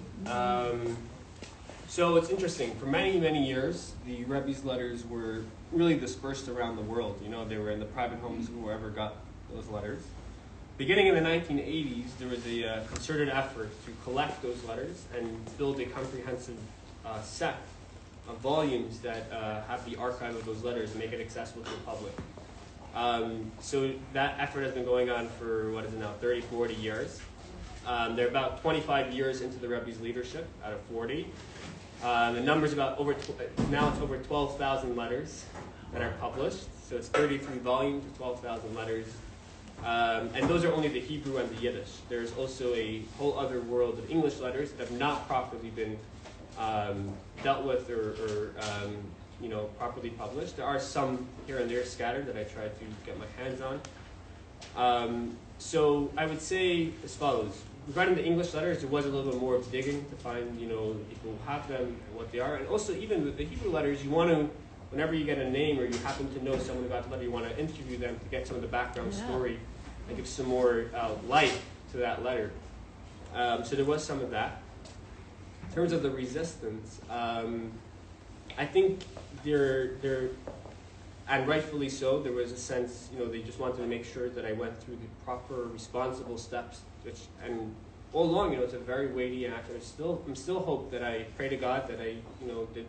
So it's interesting. For many, many years, the Rebbe's letters were really dispersed around the world. You know, they were in the private homes of whoever got those letters. Beginning in the 1980s, there was a concerted effort to collect those letters and build a comprehensive set of volumes that have the archive of those letters and make it accessible to the public. So that effort has been going on for, 30, 40 years. They're about 25 years into the Rebbe's leadership out of 40. The number's about now it's over 12,000 letters that are published. So it's 33 volumes of 12,000 letters. And those are only the Hebrew and the Yiddish. There's also a whole other world of English letters that have not properly been dealt with or properly published. There are some here and there scattered that I try to get my hands on. So I would say as follows. Regarding the English letters, there was a little bit more of digging to find, the people who have them and what they are. And also, even with the Hebrew letters, you want to, whenever you get a name or you happen to know someone about the letter, you want to interview them to get some of the background story and give some more light to that letter. So there was some of that. In terms of the resistance, I think there, and rightfully so, there was a sense, they just wanted to make sure that I went through the proper, responsible steps, and all along, it's a very weighty and active. I'm still hope that I pray to God that I, did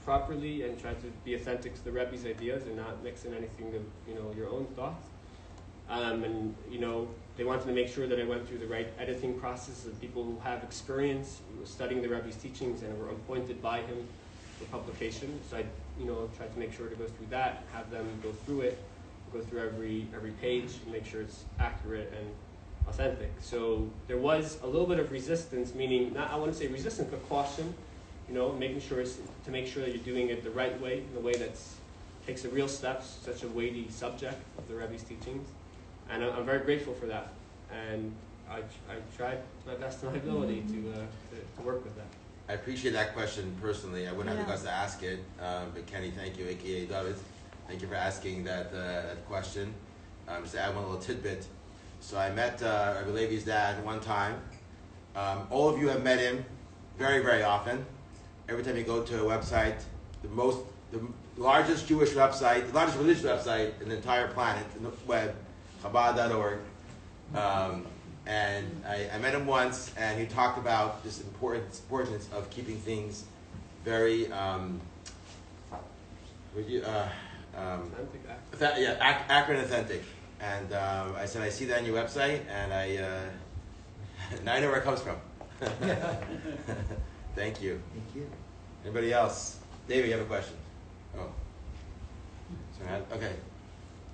properly and tried to be authentic to the Rebbe's ideas and not mix in anything of, your own thoughts. And they wanted to make sure that I went through the right editing process of people who have experience studying the Rebbe's teachings and were appointed by him for publication. So I, tried to make sure to go through that, have them go through it, go through every page, and make sure it's accurate authentic. So there was a little bit of resistance, meaning not, I wouldn't say resistance, but caution. Making sure to make sure that you're doing it the right way, in a way that takes a real steps, such a weighty subject of the Rebbe's teachings. And I'm very grateful for that. And I tried my best to my ability to work with that. I appreciate that question personally. I wouldn't have the guts to ask it, but Kenny, thank you, aka David. Thank you for asking that question. Just to add one little tidbit. So I met Rabbi Levi's dad one time. All of you have met him very, very often. Every time you go to a website, the largest Jewish website, the largest religious website in the entire planet, in the web, Chabad.org. And I met him once, and he talked about this importance of keeping things very accurate and authentic. And I said, I see that on your website, and now I know where it comes from. Thank you. Thank you. Anybody else? David, you have a question? Oh. Sorry, okay.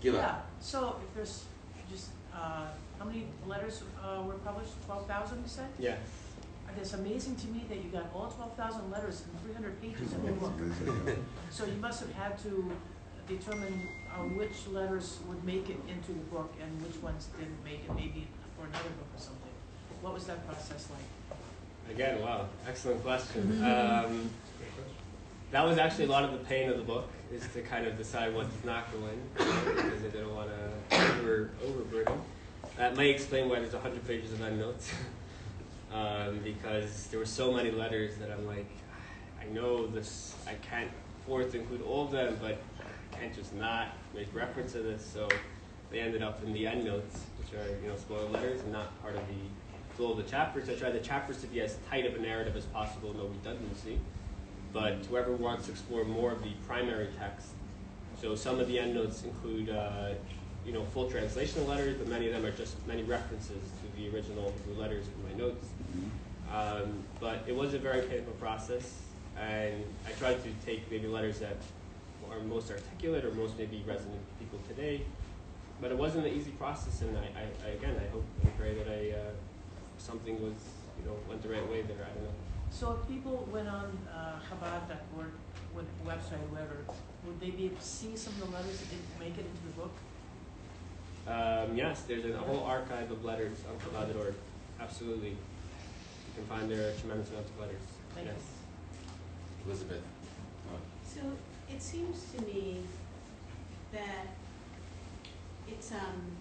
Gila. Yeah, so if there's just, how many letters were published? 12,000, you said? Yeah. And it's amazing to me that you got all 12,000 letters and 300 pages in the book. So you must have had to determine which letters would make it into the book and which ones didn't make it, maybe for another book or something. What was that process like? Again, wow, excellent question. That was actually a lot of the pain of the book, is to kind of decide what does not go in, because I didn't want to overburden. That may explain why there's 100 pages of endnotes, because there were so many letters that I'm like, I know this, I can't afford to include all of them, but I can't just not make reference to this, so they ended up in the endnotes, which are spoiled letters and not part of the flow of the chapters. I tried the chapters to be as tight of a narrative as possible, no redundancy. But whoever wants to explore more of the primary text, so some of the endnotes include, full translation of letters, but many of them are just many references to the original Hebrew letters in my notes. But it was a very painful process, and I tried to take maybe letters that are most articulate or most maybe resonant to people today. But it wasn't an easy process, and I hope and pray that something was, went the right way there. I don't know. So if people went on Chabad.org, website, whoever, would they be able to see some of the letters that didn't make it into the book? Yes, there's a whole archive of letters on Chabad.org. Absolutely. You can find there a tremendous amount of letters. Thank you. Elizabeth. So it seems to me that it's an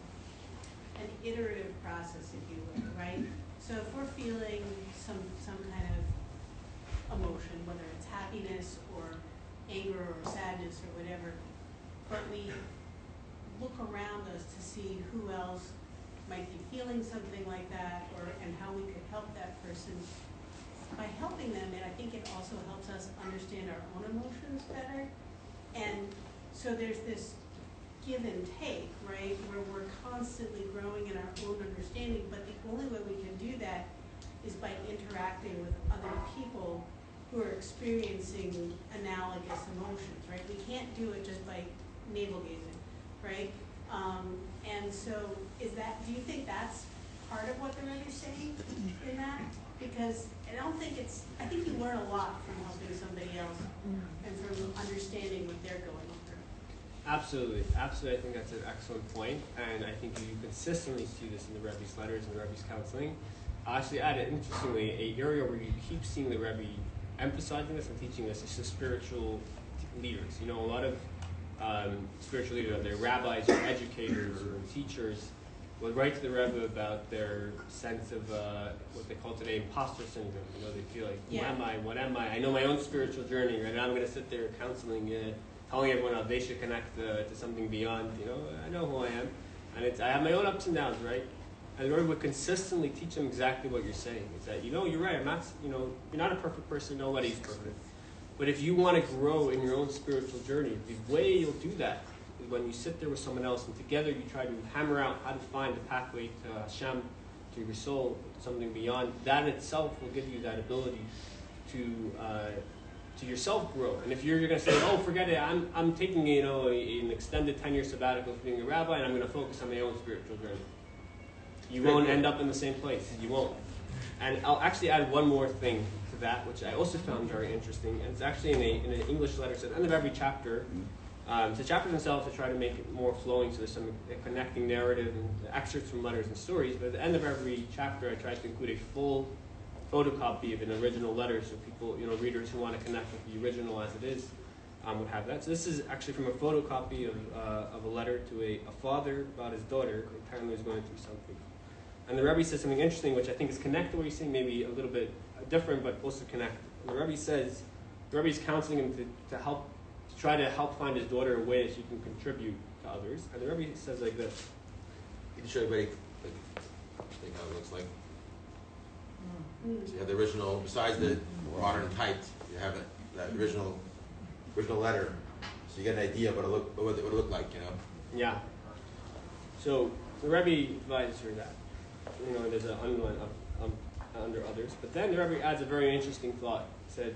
iterative process, if you will, right? So if we're feeling some kind of emotion, whether it's happiness or anger or sadness or whatever, but we look around us to see who else might be feeling something like that, and how we could help that person. By helping them, and I think it also helps us understand our own emotions better. And so there's this give and take, right, where we're constantly growing in our own understanding, but the only way we can do that is by interacting with other people who are experiencing analogous emotions, right? We can't do it just by navel gazing, right? And so do you think that's part of what the Rebbe is saying in that? Because I think you learn a lot from helping somebody else and from understanding what they're going through. Absolutely. I think that's an excellent point, and I think you consistently see this in the Rebbe's letters and the Rebbe's counseling. I actually added, interestingly, a area where you keep seeing the Rebbe emphasizing this and teaching this is the spiritual leaders. A lot of spiritual leaders, they're rabbis or educators or teachers, will write to the Rebbe about their sense of what they call today imposter syndrome. They feel like, who am I? What am I? I know my own spiritual journey, right? Now I'm going to sit there counseling, telling everyone how they should connect to something beyond. I know who I am, and I have my own ups and downs, right? And the Rebbe would consistently teach them exactly what you're saying. Is that you're right. I'm not. You're not a perfect person. Nobody's perfect. But if you want to grow in your own spiritual journey, the way you'll do that is when you sit there with someone else and together you try to hammer out how to find the pathway to Hashem, to your soul, something beyond. That itself will give you that ability to yourself grow. And if you're going to say, oh, forget it, I'm taking an extended 10-year sabbatical for being a rabbi, and I'm going to focus on my own spiritual journey. you won't end up in the same place. You won't. And I'll actually add one more thing to that, which I also found very interesting. And it's actually in an English letter. So at the end of every chapter, the chapters themselves, I try to make it more flowing, so there's some connecting narrative and excerpts from letters and stories. But at the end of every chapter, I try to include a full photocopy of an original letter, so people, readers who want to connect with the original as it is, would have that. So this is actually from a photocopy of a letter to a father about his daughter who apparently was going through something. And the Rebbe says something interesting, which I think is connected to what he's saying, maybe a little bit different, but also connected. And the Rebbe says, the Rebbe is counseling him to try to help find his daughter a way that she can contribute to others. And the Rebbe says like this. You can show everybody how it looks like. So you have the original, besides the modern typed, you have that original letter. So you get an idea of what it would look like, Yeah. So the Rebbe advises her that. There's an underline under others. But then the Rebbe adds a very interesting thought. He said,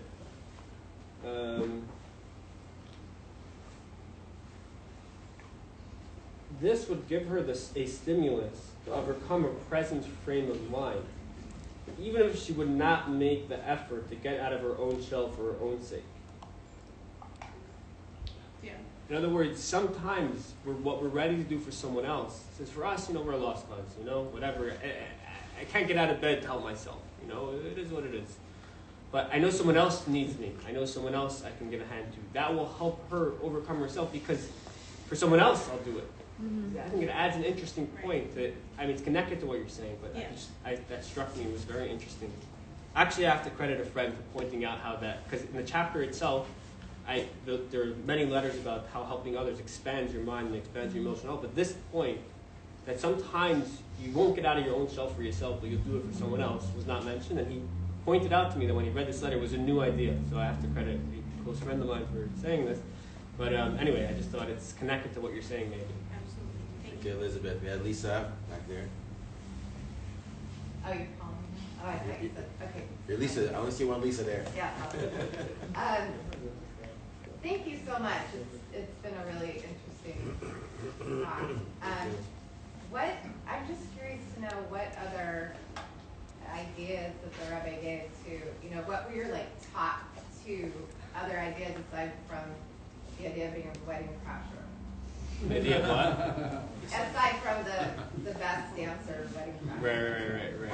this would give her a stimulus to overcome her present frame of mind, even if she would not make the effort to get out of her own shell for her own sake. Yeah. In other words, sometimes what we're ready to do for someone else, since for us, we're a lost cause, whatever. I can't get out of bed to help myself, it is what it is. But I know someone else needs me. I know someone else I can give a hand to. That will help her overcome herself, because for someone else, I'll do it. Mm-hmm. I think it adds an interesting point that, it's connected to what you're saying, but that struck me, was very interesting. Actually, I have to credit a friend for pointing out how that, because in the chapter itself, there are many letters about how helping others expands your mind and expands your emotional health, but this point, that sometimes you won't get out of your own shell for yourself, but you'll do it for someone else, was not mentioned, and he pointed out to me that when he read this letter, it was a new idea, so I have to credit a close friend of mine for saying this. But anyway, I just thought it's connected to what you're saying, maybe. Thank you, Elizabeth. We had Lisa back there. Oh, you're calling me? Oh, I thought you said, okay. You're Lisa. I want to see one Lisa there. Yeah. Thank you so much. It's been a really interesting talk. I'm just curious to know what other ideas that the Rebbe gave to, what were your top two other ideas aside from the idea of being a wedding crasher? The idea of what? Aside from the best dancer wedding crasher.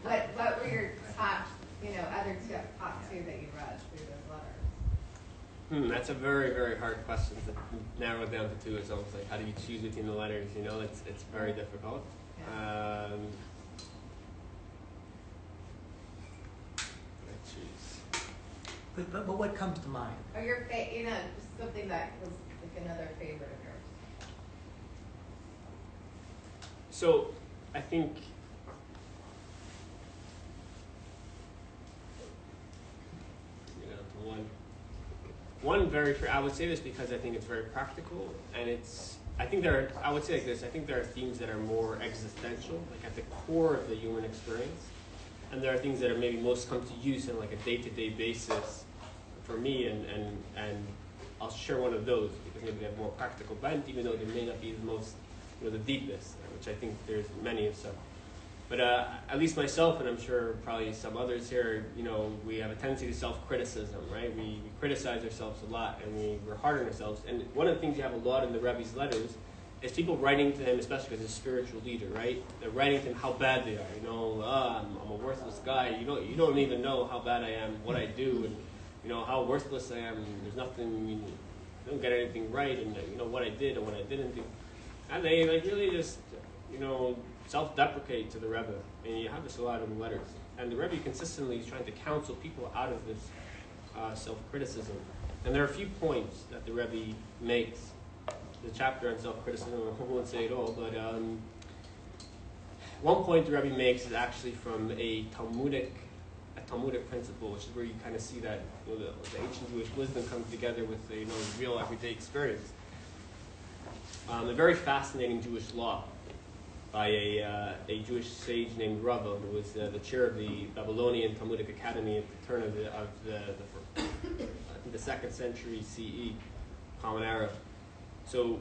Right. What were your top, other top two that you read through those letters? That's a very, very hard question to narrow down to two. It's almost like, how do you choose between the letters? It's very difficult. Yeah. But what comes to mind? Or your just something that was like another favorite of yours. So, I think one very, I would say this because I think it's very practical, and I would say like this, I think there are themes that are more existential, like at the core of the human experience, and there are things that are maybe most come to use on like a day-to-day basis for me, and I'll share one of those because maybe they have more practical bent, even though they may not be the most, the deepest, which I think there's many of some. But at least myself, and I'm sure probably some others here, we have a tendency to self-criticism, right? We criticize ourselves a lot, and we're hard on ourselves. And one of the things you have a lot in the Rebbe's letters is people writing to him, especially because he's a spiritual leader, right? They're writing to him how bad they are. I'm a worthless guy. You don't even know how bad I am, what I do, and how worthless I am. There's nothing. I don't get anything right, and what I did and what I didn't do. And they really just self-deprecate to the Rebbe, and you have this a lot in the letters. And the Rebbe consistently is trying to counsel people out of this self-criticism. And there are a few points that the Rebbe makes. The chapter on self-criticism, I won't say it all, but one point the Rebbe makes is actually from a Talmudic principle, which is where you kind of see that the ancient Jewish wisdom comes together with the real everyday experience. A very fascinating Jewish law by a Jewish sage named Rebbe, who was the chair of the Babylonian Talmudic Academy at the turn of the 2nd century CE, Common Era. So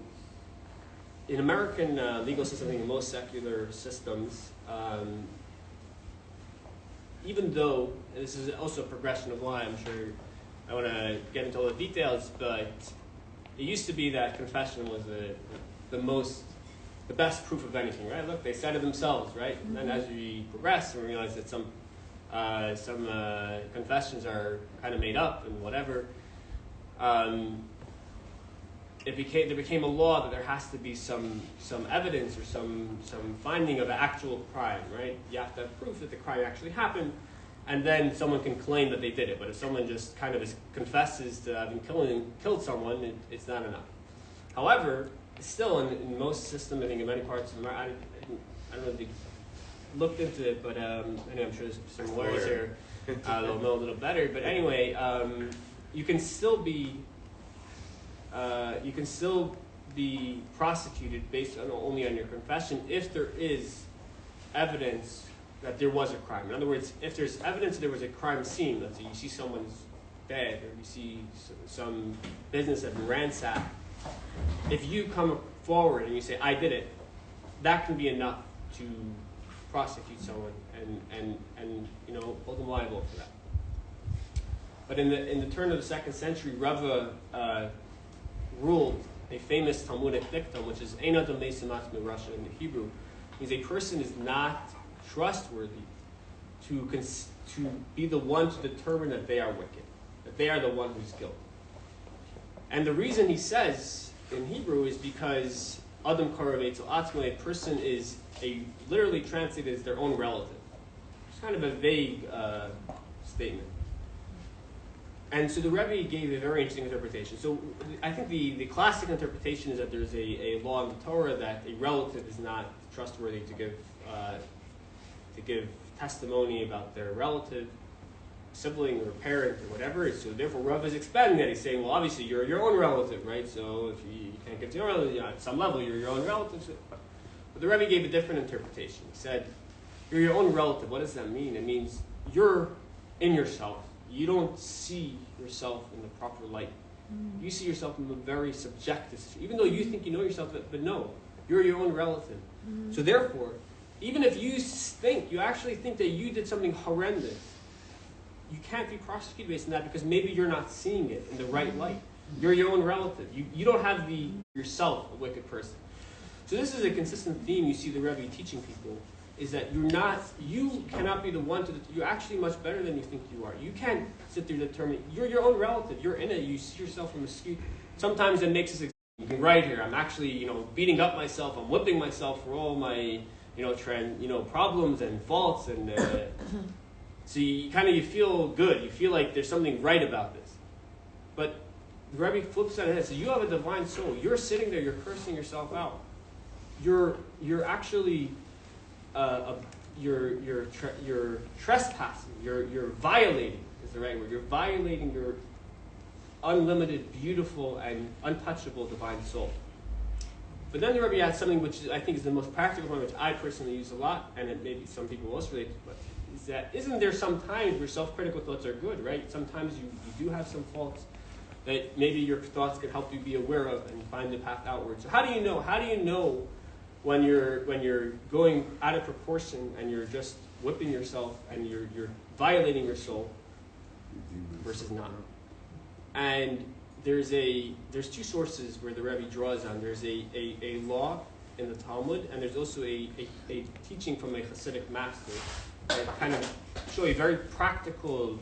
in American legal system, I think in most secular systems, even though, and this is also a progression of law, I'm sure I want to get into all the details, but it used to be that confession was the best proof of anything, right? Look, they said it themselves, right? And then as we progress, we realize that some confessions are kind of made up and whatever. There became a law that there has to be some evidence or some finding of an actual crime, right? You have to have proof that the crime actually happened, and then someone can claim that they did it. But if someone just kind of confesses to having killed someone, it's not enough. However, still in most systems, I think in many parts of America, I don't know if they looked into it, but anyway, I'm sure there's some lawyers here they'll know a little better. But anyway, you can still be prosecuted based on only on your confession if there is evidence that there was a crime. In other words, if there's evidence that there was a crime scene, let's say you see someone's dead or you see some business that been ransacked, if you come forward and you say, I did it, that can be enough to prosecute someone and hold them liable for that. But in the turn of the 2nd century, Rebbe ruled a famous Talmudic dictum, which is Ein Adam Mesim Atzmo Russian in the Hebrew, means a person is not trustworthy to be the one to determine that they are wicked, that they are the one who's guilty. And the reason he says in Hebrew is because Adam Karavetzel Atzmo, a person is literally translated as their own relative. It's kind of a vague statement. And so the Rebbe gave a very interesting interpretation. So I think the classic interpretation is that there's a law in the Torah that a relative is not trustworthy to give testimony about their relative, sibling or parent or whatever. So therefore Rebbe is expanding that. He's saying, well, obviously you're your own relative, right? So if you can't get to your relative, at some level you're your own relative. But the Rebbe gave a different interpretation. He said, you're your own relative. What does that mean? It means you're in yourself. You don't see yourself in the proper light. You see yourself in a very subjective situation. Even though you think you know yourself, but no, you're your own relative. So therefore, even if you actually think that you did something horrendous, you can't be prosecuted based on that because maybe you're not seeing it in the right light. You're your own relative. You don't have yourself a wicked person. So this is a consistent theme you see the Rebbe teaching people, is that you cannot be the one you're actually much better than you think you are. You can't sit there and determine, you're your own relative, you're in it, you see yourself from the street. Sometimes it makes us, you can write here, I'm actually, beating up myself, I'm whipping myself for all my, problems and faults, and so you feel good, you feel like there's something right about this. But the Rebbe flips on it and says, you have a divine soul, you're sitting there, you're cursing yourself out. You're actually you're trespassing. You're violating is the right word. You're violating your unlimited, beautiful, and untouchable divine soul. But then the Rebbe adds something which I think is the most practical one, which I personally use a lot, and it maybe some people also relate to, but is that isn't there some times where self-critical thoughts are good, right? Sometimes you do have some faults that maybe your thoughts can help you be aware of and find the path outward. So how do you know? How do you know when you're going out of proportion and you're just whipping yourself and you're violating your soul versus not? And there's two sources where the Rebbe draws on. There's a law in the Talmud, and there's also a teaching from a Hasidic master that kind of show a very practical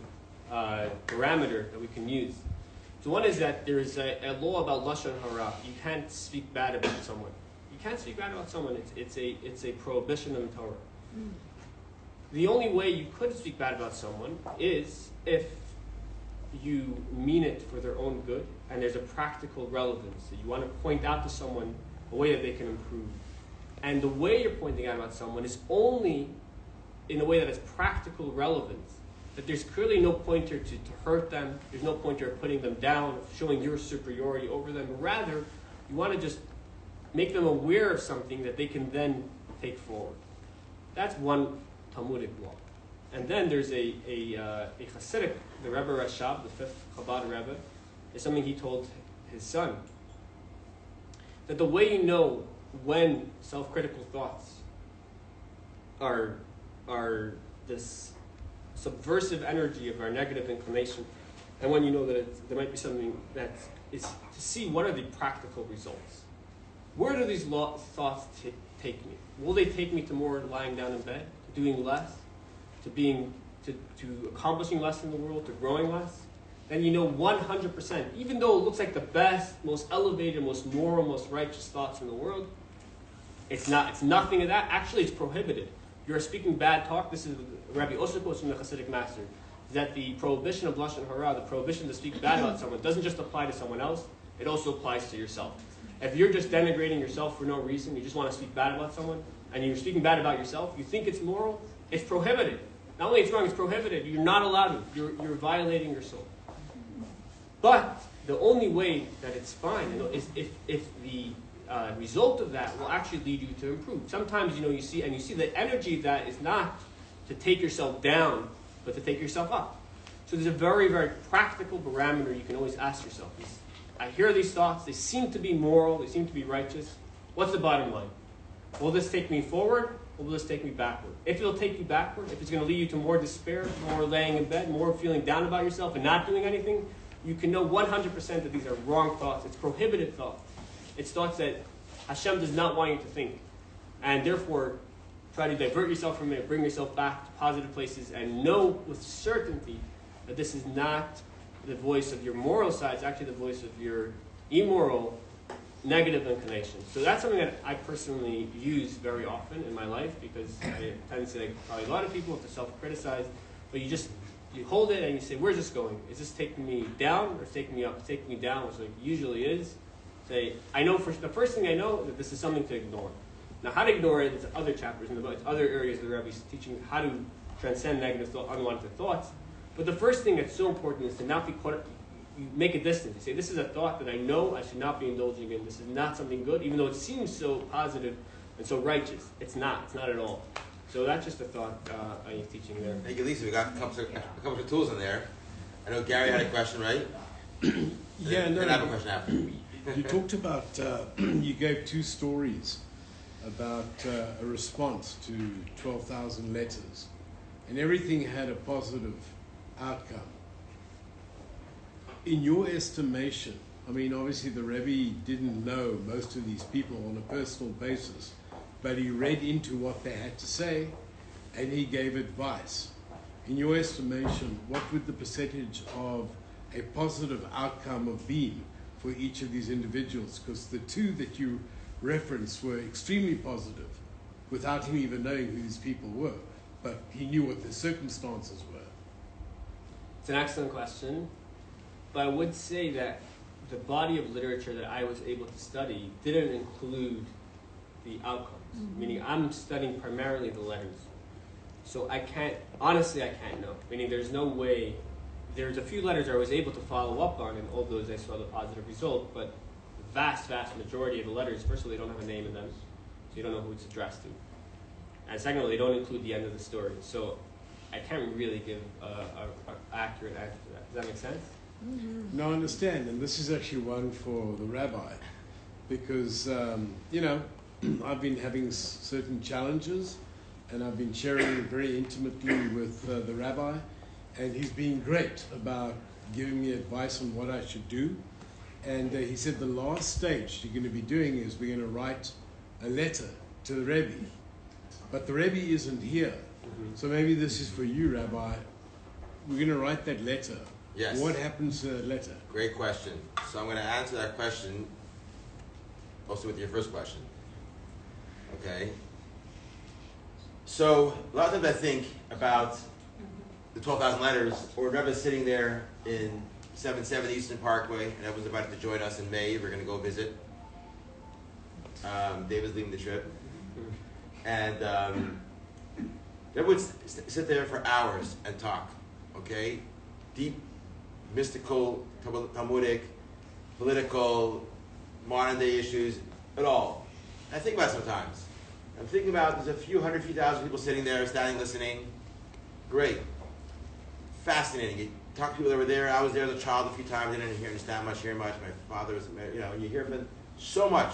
parameter that we can use. So one is that there is a law about lashon hara. You can't speak bad about someone. You can't speak bad about someone. It's a prohibition in the Torah. The only way you could speak bad about someone is if you mean it for their own good and there's a practical relevance. So you want to point out to someone a way that they can improve. And the way you're pointing out about someone is only in a way that has practical relevance. That there's clearly no pointer to hurt them. There's no pointer of putting them down, showing your superiority over them. But rather, you want to just make them aware of something that they can then take forward. That's one Talmudic law. And then there's a Hasidic, the Rebbe Rashab, the fifth Chabad Rebbe, is something he told his son. That the way you know when self-critical thoughts are this subversive energy of our negative inclination, and when you know that there might be something that is to see what are the practical results. Where do these thoughts take me? Will they take me to more lying down in bed, to doing less, to accomplishing less in the world, to growing less? Then you know 100%, even though it looks like the best, most elevated, most moral, most righteous thoughts in the world, it's not. It's nothing of that. Actually, it's prohibited. You're speaking bad talk. This is Rabbi Osher quotes from the Hasidic master, that the prohibition of Lashon Hara, the prohibition to speak bad about someone, doesn't just apply to someone else, it also applies to yourself. If you're just denigrating yourself for no reason, you just want to speak bad about someone, and you're speaking bad about yourself, you think it's moral, it's prohibited. Not only it's wrong, it's prohibited. You're not allowed to. You're violating your soul. But the only way that it's fine is if the result of that will actually lead you to improve. Sometimes you see the energy of that is not to take yourself down, but to take yourself up. So there's a very, very practical parameter you can always ask yourself. I hear these thoughts, they seem to be moral, they seem to be righteous. What's the bottom line? Will this take me forward, or will this take me backward? If it'll take you backward, if it's going to lead you to more despair, more laying in bed, more feeling down about yourself and not doing anything, you can know 100% that these are wrong thoughts. It's prohibited thoughts. It's thoughts that Hashem does not want you to think. And therefore, try to divert yourself from it, bring yourself back to positive places, and know with certainty that this is not the voice of your moral side, it's actually the voice of your immoral, negative inclination. So that's something that I personally use very often in my life, because I tend to say, like probably a lot of people, to self-criticize, but you hold it and you say, where's this going? Is this taking me down or is it taking me up? It's taking me down, which it usually is. Say, I know the first thing I know that this is something to ignore. Now, how to ignore it is other chapters in the book. It's other areas the Rebbe is teaching how to transcend negative unwanted thoughts. But the first thing that's so important is to not be caught. You make a distance. You say, this is a thought that I know I should not be indulging in. This is not something good, even though it seems so positive and so righteous. It's not. It's not at all. So that's just a thought I'm teaching there. Thank you, Lisa. We got a couple of tools in there. I know Gary had a question, right? Yeah, no. And I have a question after. You talked about, you gave two stories about a response to 12,000 letters, and everything had a positive outcome. In your estimation, I mean, obviously the Rebbe didn't know most of these people on a personal basis, but he read into what they had to say, and he gave advice. In your estimation, what would the percentage of a positive outcome have been for each of these individuals? Because the two that you referenced were extremely positive, without him even knowing who these people were, but he knew what their circumstances were. It's an excellent question, but I would say that the body of literature that I was able to study didn't include the outcomes, meaning I'm studying primarily the letters. So I can't know, meaning there's no way. There's a few letters I was able to follow up on, and all those I saw the positive result, but the vast, vast majority of the letters, first of all, they don't have a name in them, so you don't know who it's addressed to. And second of all, they don't include the end of the story. So I can't really give an accurate answer to that. Does that make sense? Mm-hmm. No, I understand, and this is actually one for the rabbi, because, I've been having certain challenges, and I've been sharing very intimately with the rabbi, and he's been great about giving me advice on what I should do. And he said the last stage you're going to be doing is we're going to write a letter to the Rebbe. But the Rebbe isn't here. Mm-hmm. So maybe this is for you, Rabbi. We're going to write that letter. Yes. What happens to that letter? Great question. So I'm going to answer that question also with your first question. Okay? So a lot of times I think about the 12,000 letters, or Rebbe sitting there in 770 Eastern Parkway, and everyone's invited to join us in May. We're going to go visit. David's leading the trip. And Rebbe would sit there for hours and talk, okay? Deep, mystical, Talmudic, political, modern day issues, it all. I think about it sometimes. I'm thinking about there's a few thousand people sitting there, standing, listening. Great. Fascinating. You talk to people that were there. I was there as a child a few times. I didn't understand much, hear much. My father was, you hear from so much.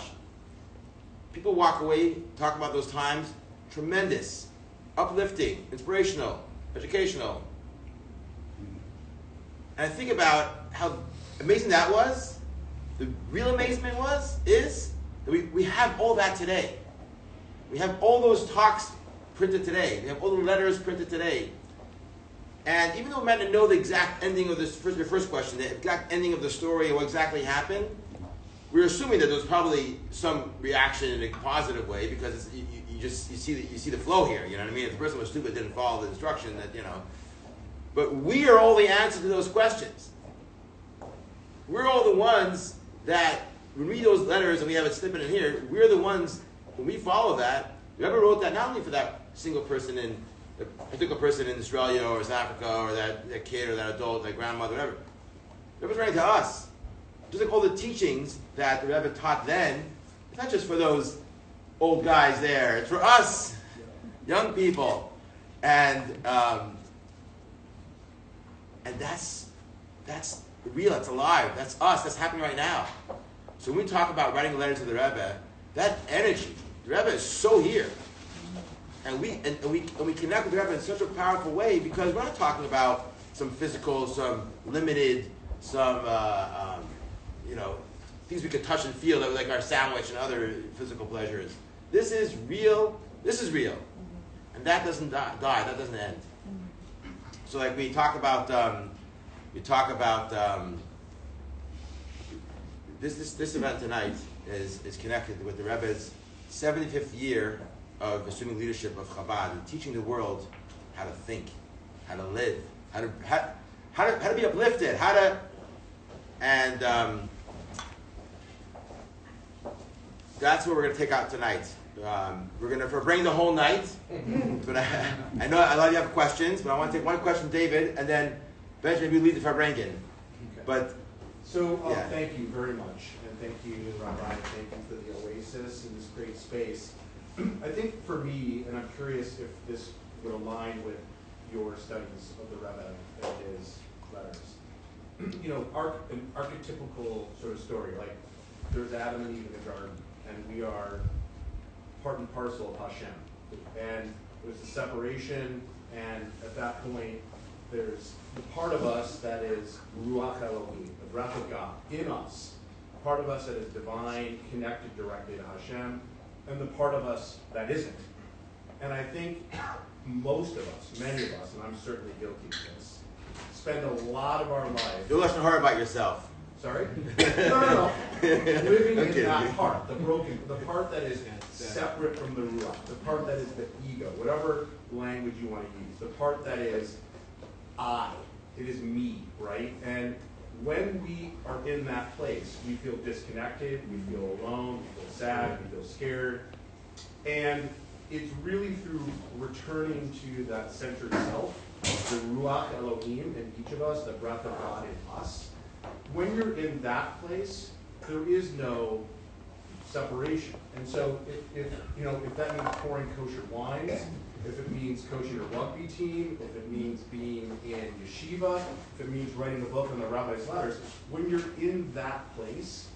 people walk away, talk about those times, tremendous, uplifting, inspirational, educational. And I think about how amazing that was. The real amazement is that we have all that today. We have all those talks printed today. We have all the letters printed today. And even though we might not know the exact ending of your first question, the exact ending of the story and what exactly happened, we're assuming that there was probably some reaction in a positive way because you see the flow here. You know what I mean? If the person was stupid, didn't follow the instruction, that But we are all the answer to those questions. We're all the ones that when we read those letters and we have it snippet in here, we're the ones when we follow that. Whoever wrote that, not only for that single person in a particular person in Australia or South Africa or that kid or that adult, that grandmother, whatever. It was writing to us. Just like all the teachings that the Rebbe taught then, it's not just for those old guys there. It's for us, young people. And that's real. It's alive. That's us. That's happening right now. So when we talk about writing a letter to the Rebbe, that energy, the Rebbe is so here. And we connect with the Rebbe in such a powerful way because we're not talking about some physical, some limited, some things we could touch and feel, that like our sandwich and other physical pleasures. This is real. This is real, and that doesn't die. That doesn't end. So like we talk about this event tonight is connected with the Rebbe's 75th year of assuming leadership of Chabad and teaching the world how to think, how to live, how to be uplifted, that's what we're going to take out tonight. We're going to bring the whole night, but I know a lot of you have questions, but I want to take one question, David, and then Benjamin, maybe lead the Farbrengen. But thank you very much, and thank you, Rabbi, and thank you for the Oasis and this great space. I think for me, and I'm curious if this would align with your studies of the Rebbe and his letters. An archetypical sort of story, like there's Adam and Eve in the garden, and we are part and parcel of Hashem. And there's a separation, and at that point, there's the part of us that is Ruach Elohim, the breath of God, in us. Part of us that is divine, connected directly to Hashem, and the part of us that isn't. And I think most of us, many of us, and I'm certainly guilty of this, spend a lot of our life... You're less hard about yourself. Sorry? No. Living in that part, the part that is separate from the Ruach, the part that is the ego, whatever language you want to use, the part that is I, it is me, right? And when we are in that place, we feel disconnected, we feel alone, we feel sad, we feel scared. And it's really through returning to that centered self, the Ruach Elohim in each of us, the breath of God in us. When you're in that place, there is no separation. And so if that means pouring kosher wines, if it means coaching a rugby team, if it means being in yeshiva, if it means writing a book on the rabbi's letters, when you're in that place,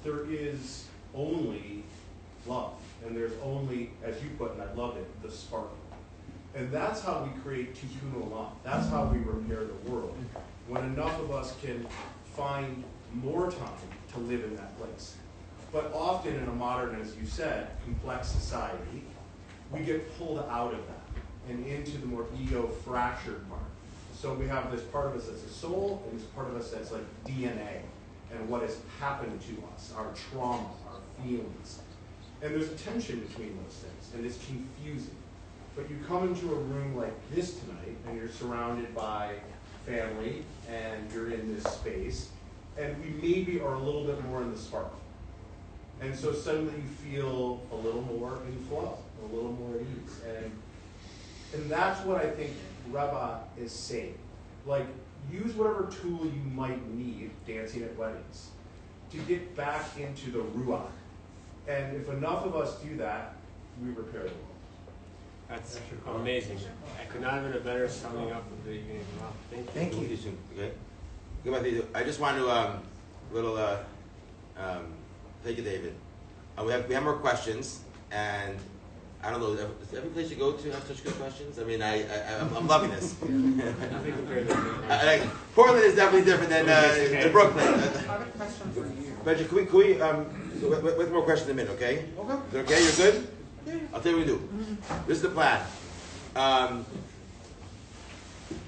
there is only love. And there's only, as you put, and I love it, the spark. And that's how we create tikkun olam. That's how we repair the world. When enough of us can find more time to live in that place. But often in a modern, as you said, complex society, we get pulled out of that and into the more ego-fractured part. So we have this part of us that's a soul, and this part of us that's like DNA, and what has happened to us, our trauma, our feelings. And there's a tension between those things, and it's confusing. But you come into a room like this tonight, and you're surrounded by family, and you're in this space, and we maybe are a little bit more in the spark. And so suddenly you feel a little more in flow, a little more at ease. And that's what I think Rebbe is saying. Like, use whatever tool you might need, dancing at weddings, to get back into the Ruach. And if enough of us do that, we repair the world. That's amazing. I could not have been a better summing up of the evening. Wow, thank you. Okay. I just want to thank you, David. We have more questions, and I don't know, does every place you go to have such good questions? I mean, I'm loving this. Portland is definitely different than Brooklyn. I have a question for you. Reggie, can we with more questions in a minute, okay? Okay. Is it okay? You're good? Yeah. I'll tell you what we do. This is the plan.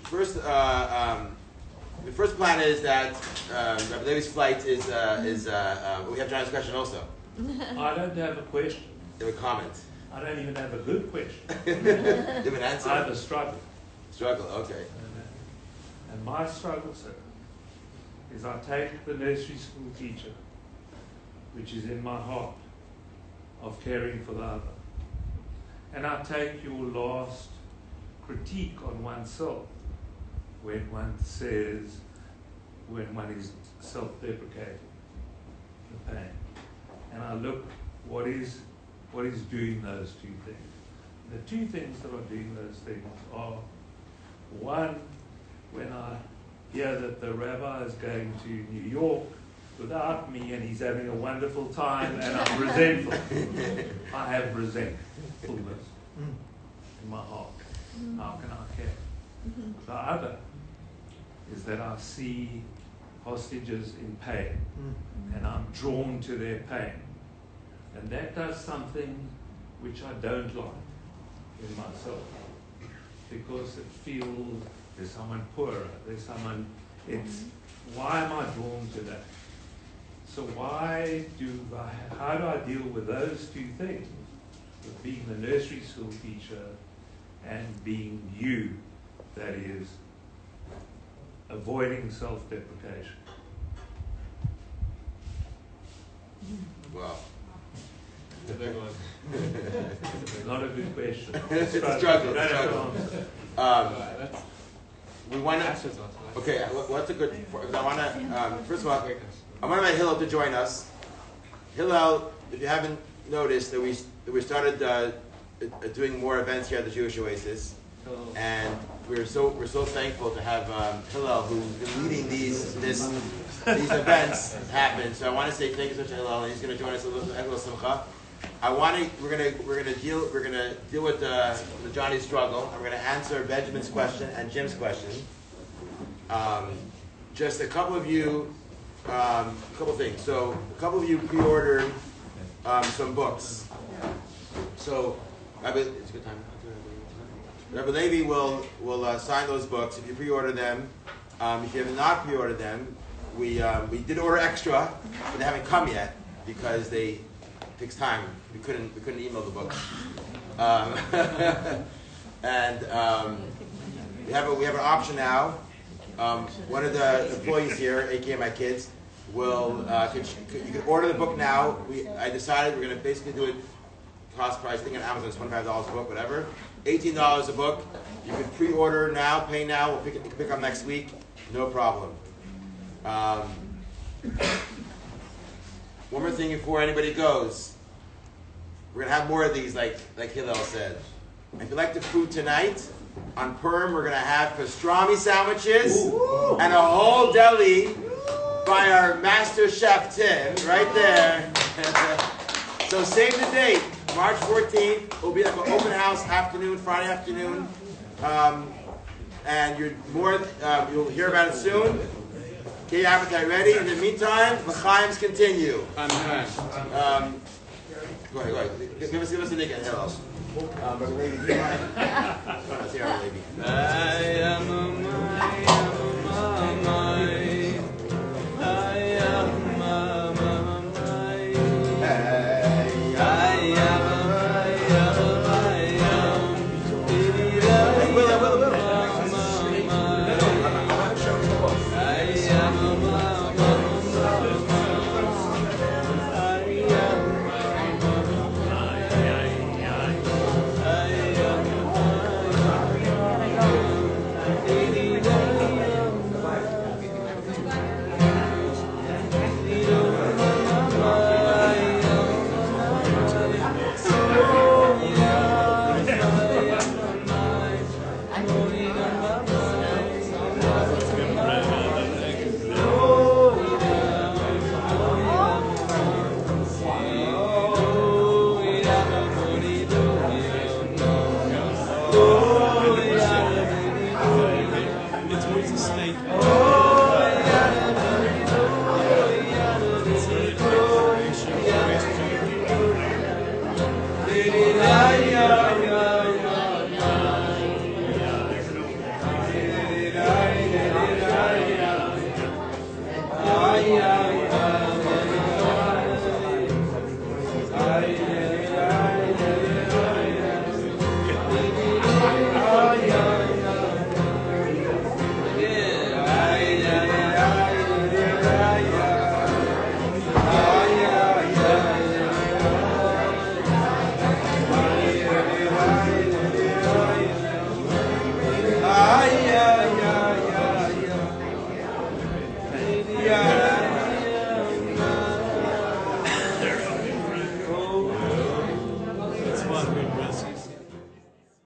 First, the first plan is that Rabbi Levi's flight is we have John's question also. I don't have a question. You have a comment. I don't even have a good question. You have an answer? I have a struggle. Struggle, okay. And my struggle, sir, is I take the nursery school teacher, which is in my heart, of caring for the other. And I take your last critique on oneself when one says, when one is self-deprecating, the pain. And I look, what is doing those two things? The two things that are doing those things are, one, when I hear that the rabbi is going to New York without me and he's having a wonderful time and I'm resentful. I have resentfulness in my heart. How can I care? The other is that I see hostages in pain and I'm drawn to their pain. And that does something which I don't like in myself, because it feels there's someone poorer, there's someone, it's, why am I drawn to that? So how do I deal with those two things, with being the nursery school teacher and being you, that is, avoiding self-deprecation? Wow. Not a good question. It's a struggle. We want to. Okay, what's a good? I want to. First of all, I want to invite Hillel to join us. Hillel, if you haven't noticed, that we started doing more events here at the Jewish Oasis, and we're so thankful to have Hillel, who's been leading these events, happen. So I want to say thank you so much to Hillel, and he's going to join us a little simcha. We're gonna deal with the Johnny struggle, and we're gonna answer Benjamin's question and Jim's question. Just a couple of you, couple things. So a couple of you pre-ordered some books. So it's a good time. Rabbi Levi will sign those books if you pre-order them. If you have not pre-ordered them, we did order extra, but they haven't come yet because it takes time. We couldn't email the book, and we have an option now. One of the employees here, aka my kids, you can order the book now. I decided we're going to basically do it cost price. I think on Amazon it's $25 a book, whatever. $18 a book. You can pre-order now, pay now. You can pick up next week, no problem. One more thing before anybody goes. We're going to have more of these, like Hillel said. If you like the food tonight, on Purim, we're going to have pastrami sandwiches and a whole deli by our master chef, Tim, right there. So save the date, March 14th. It will be like an open house afternoon, Friday afternoon. And you'll hear about it soon. Get your appetite ready. In the meantime, the Chayims continue. Go ahead. Give us a nigga, Hillel. Rabbi Levi, do you mind? Let's hear Rabbi Levi.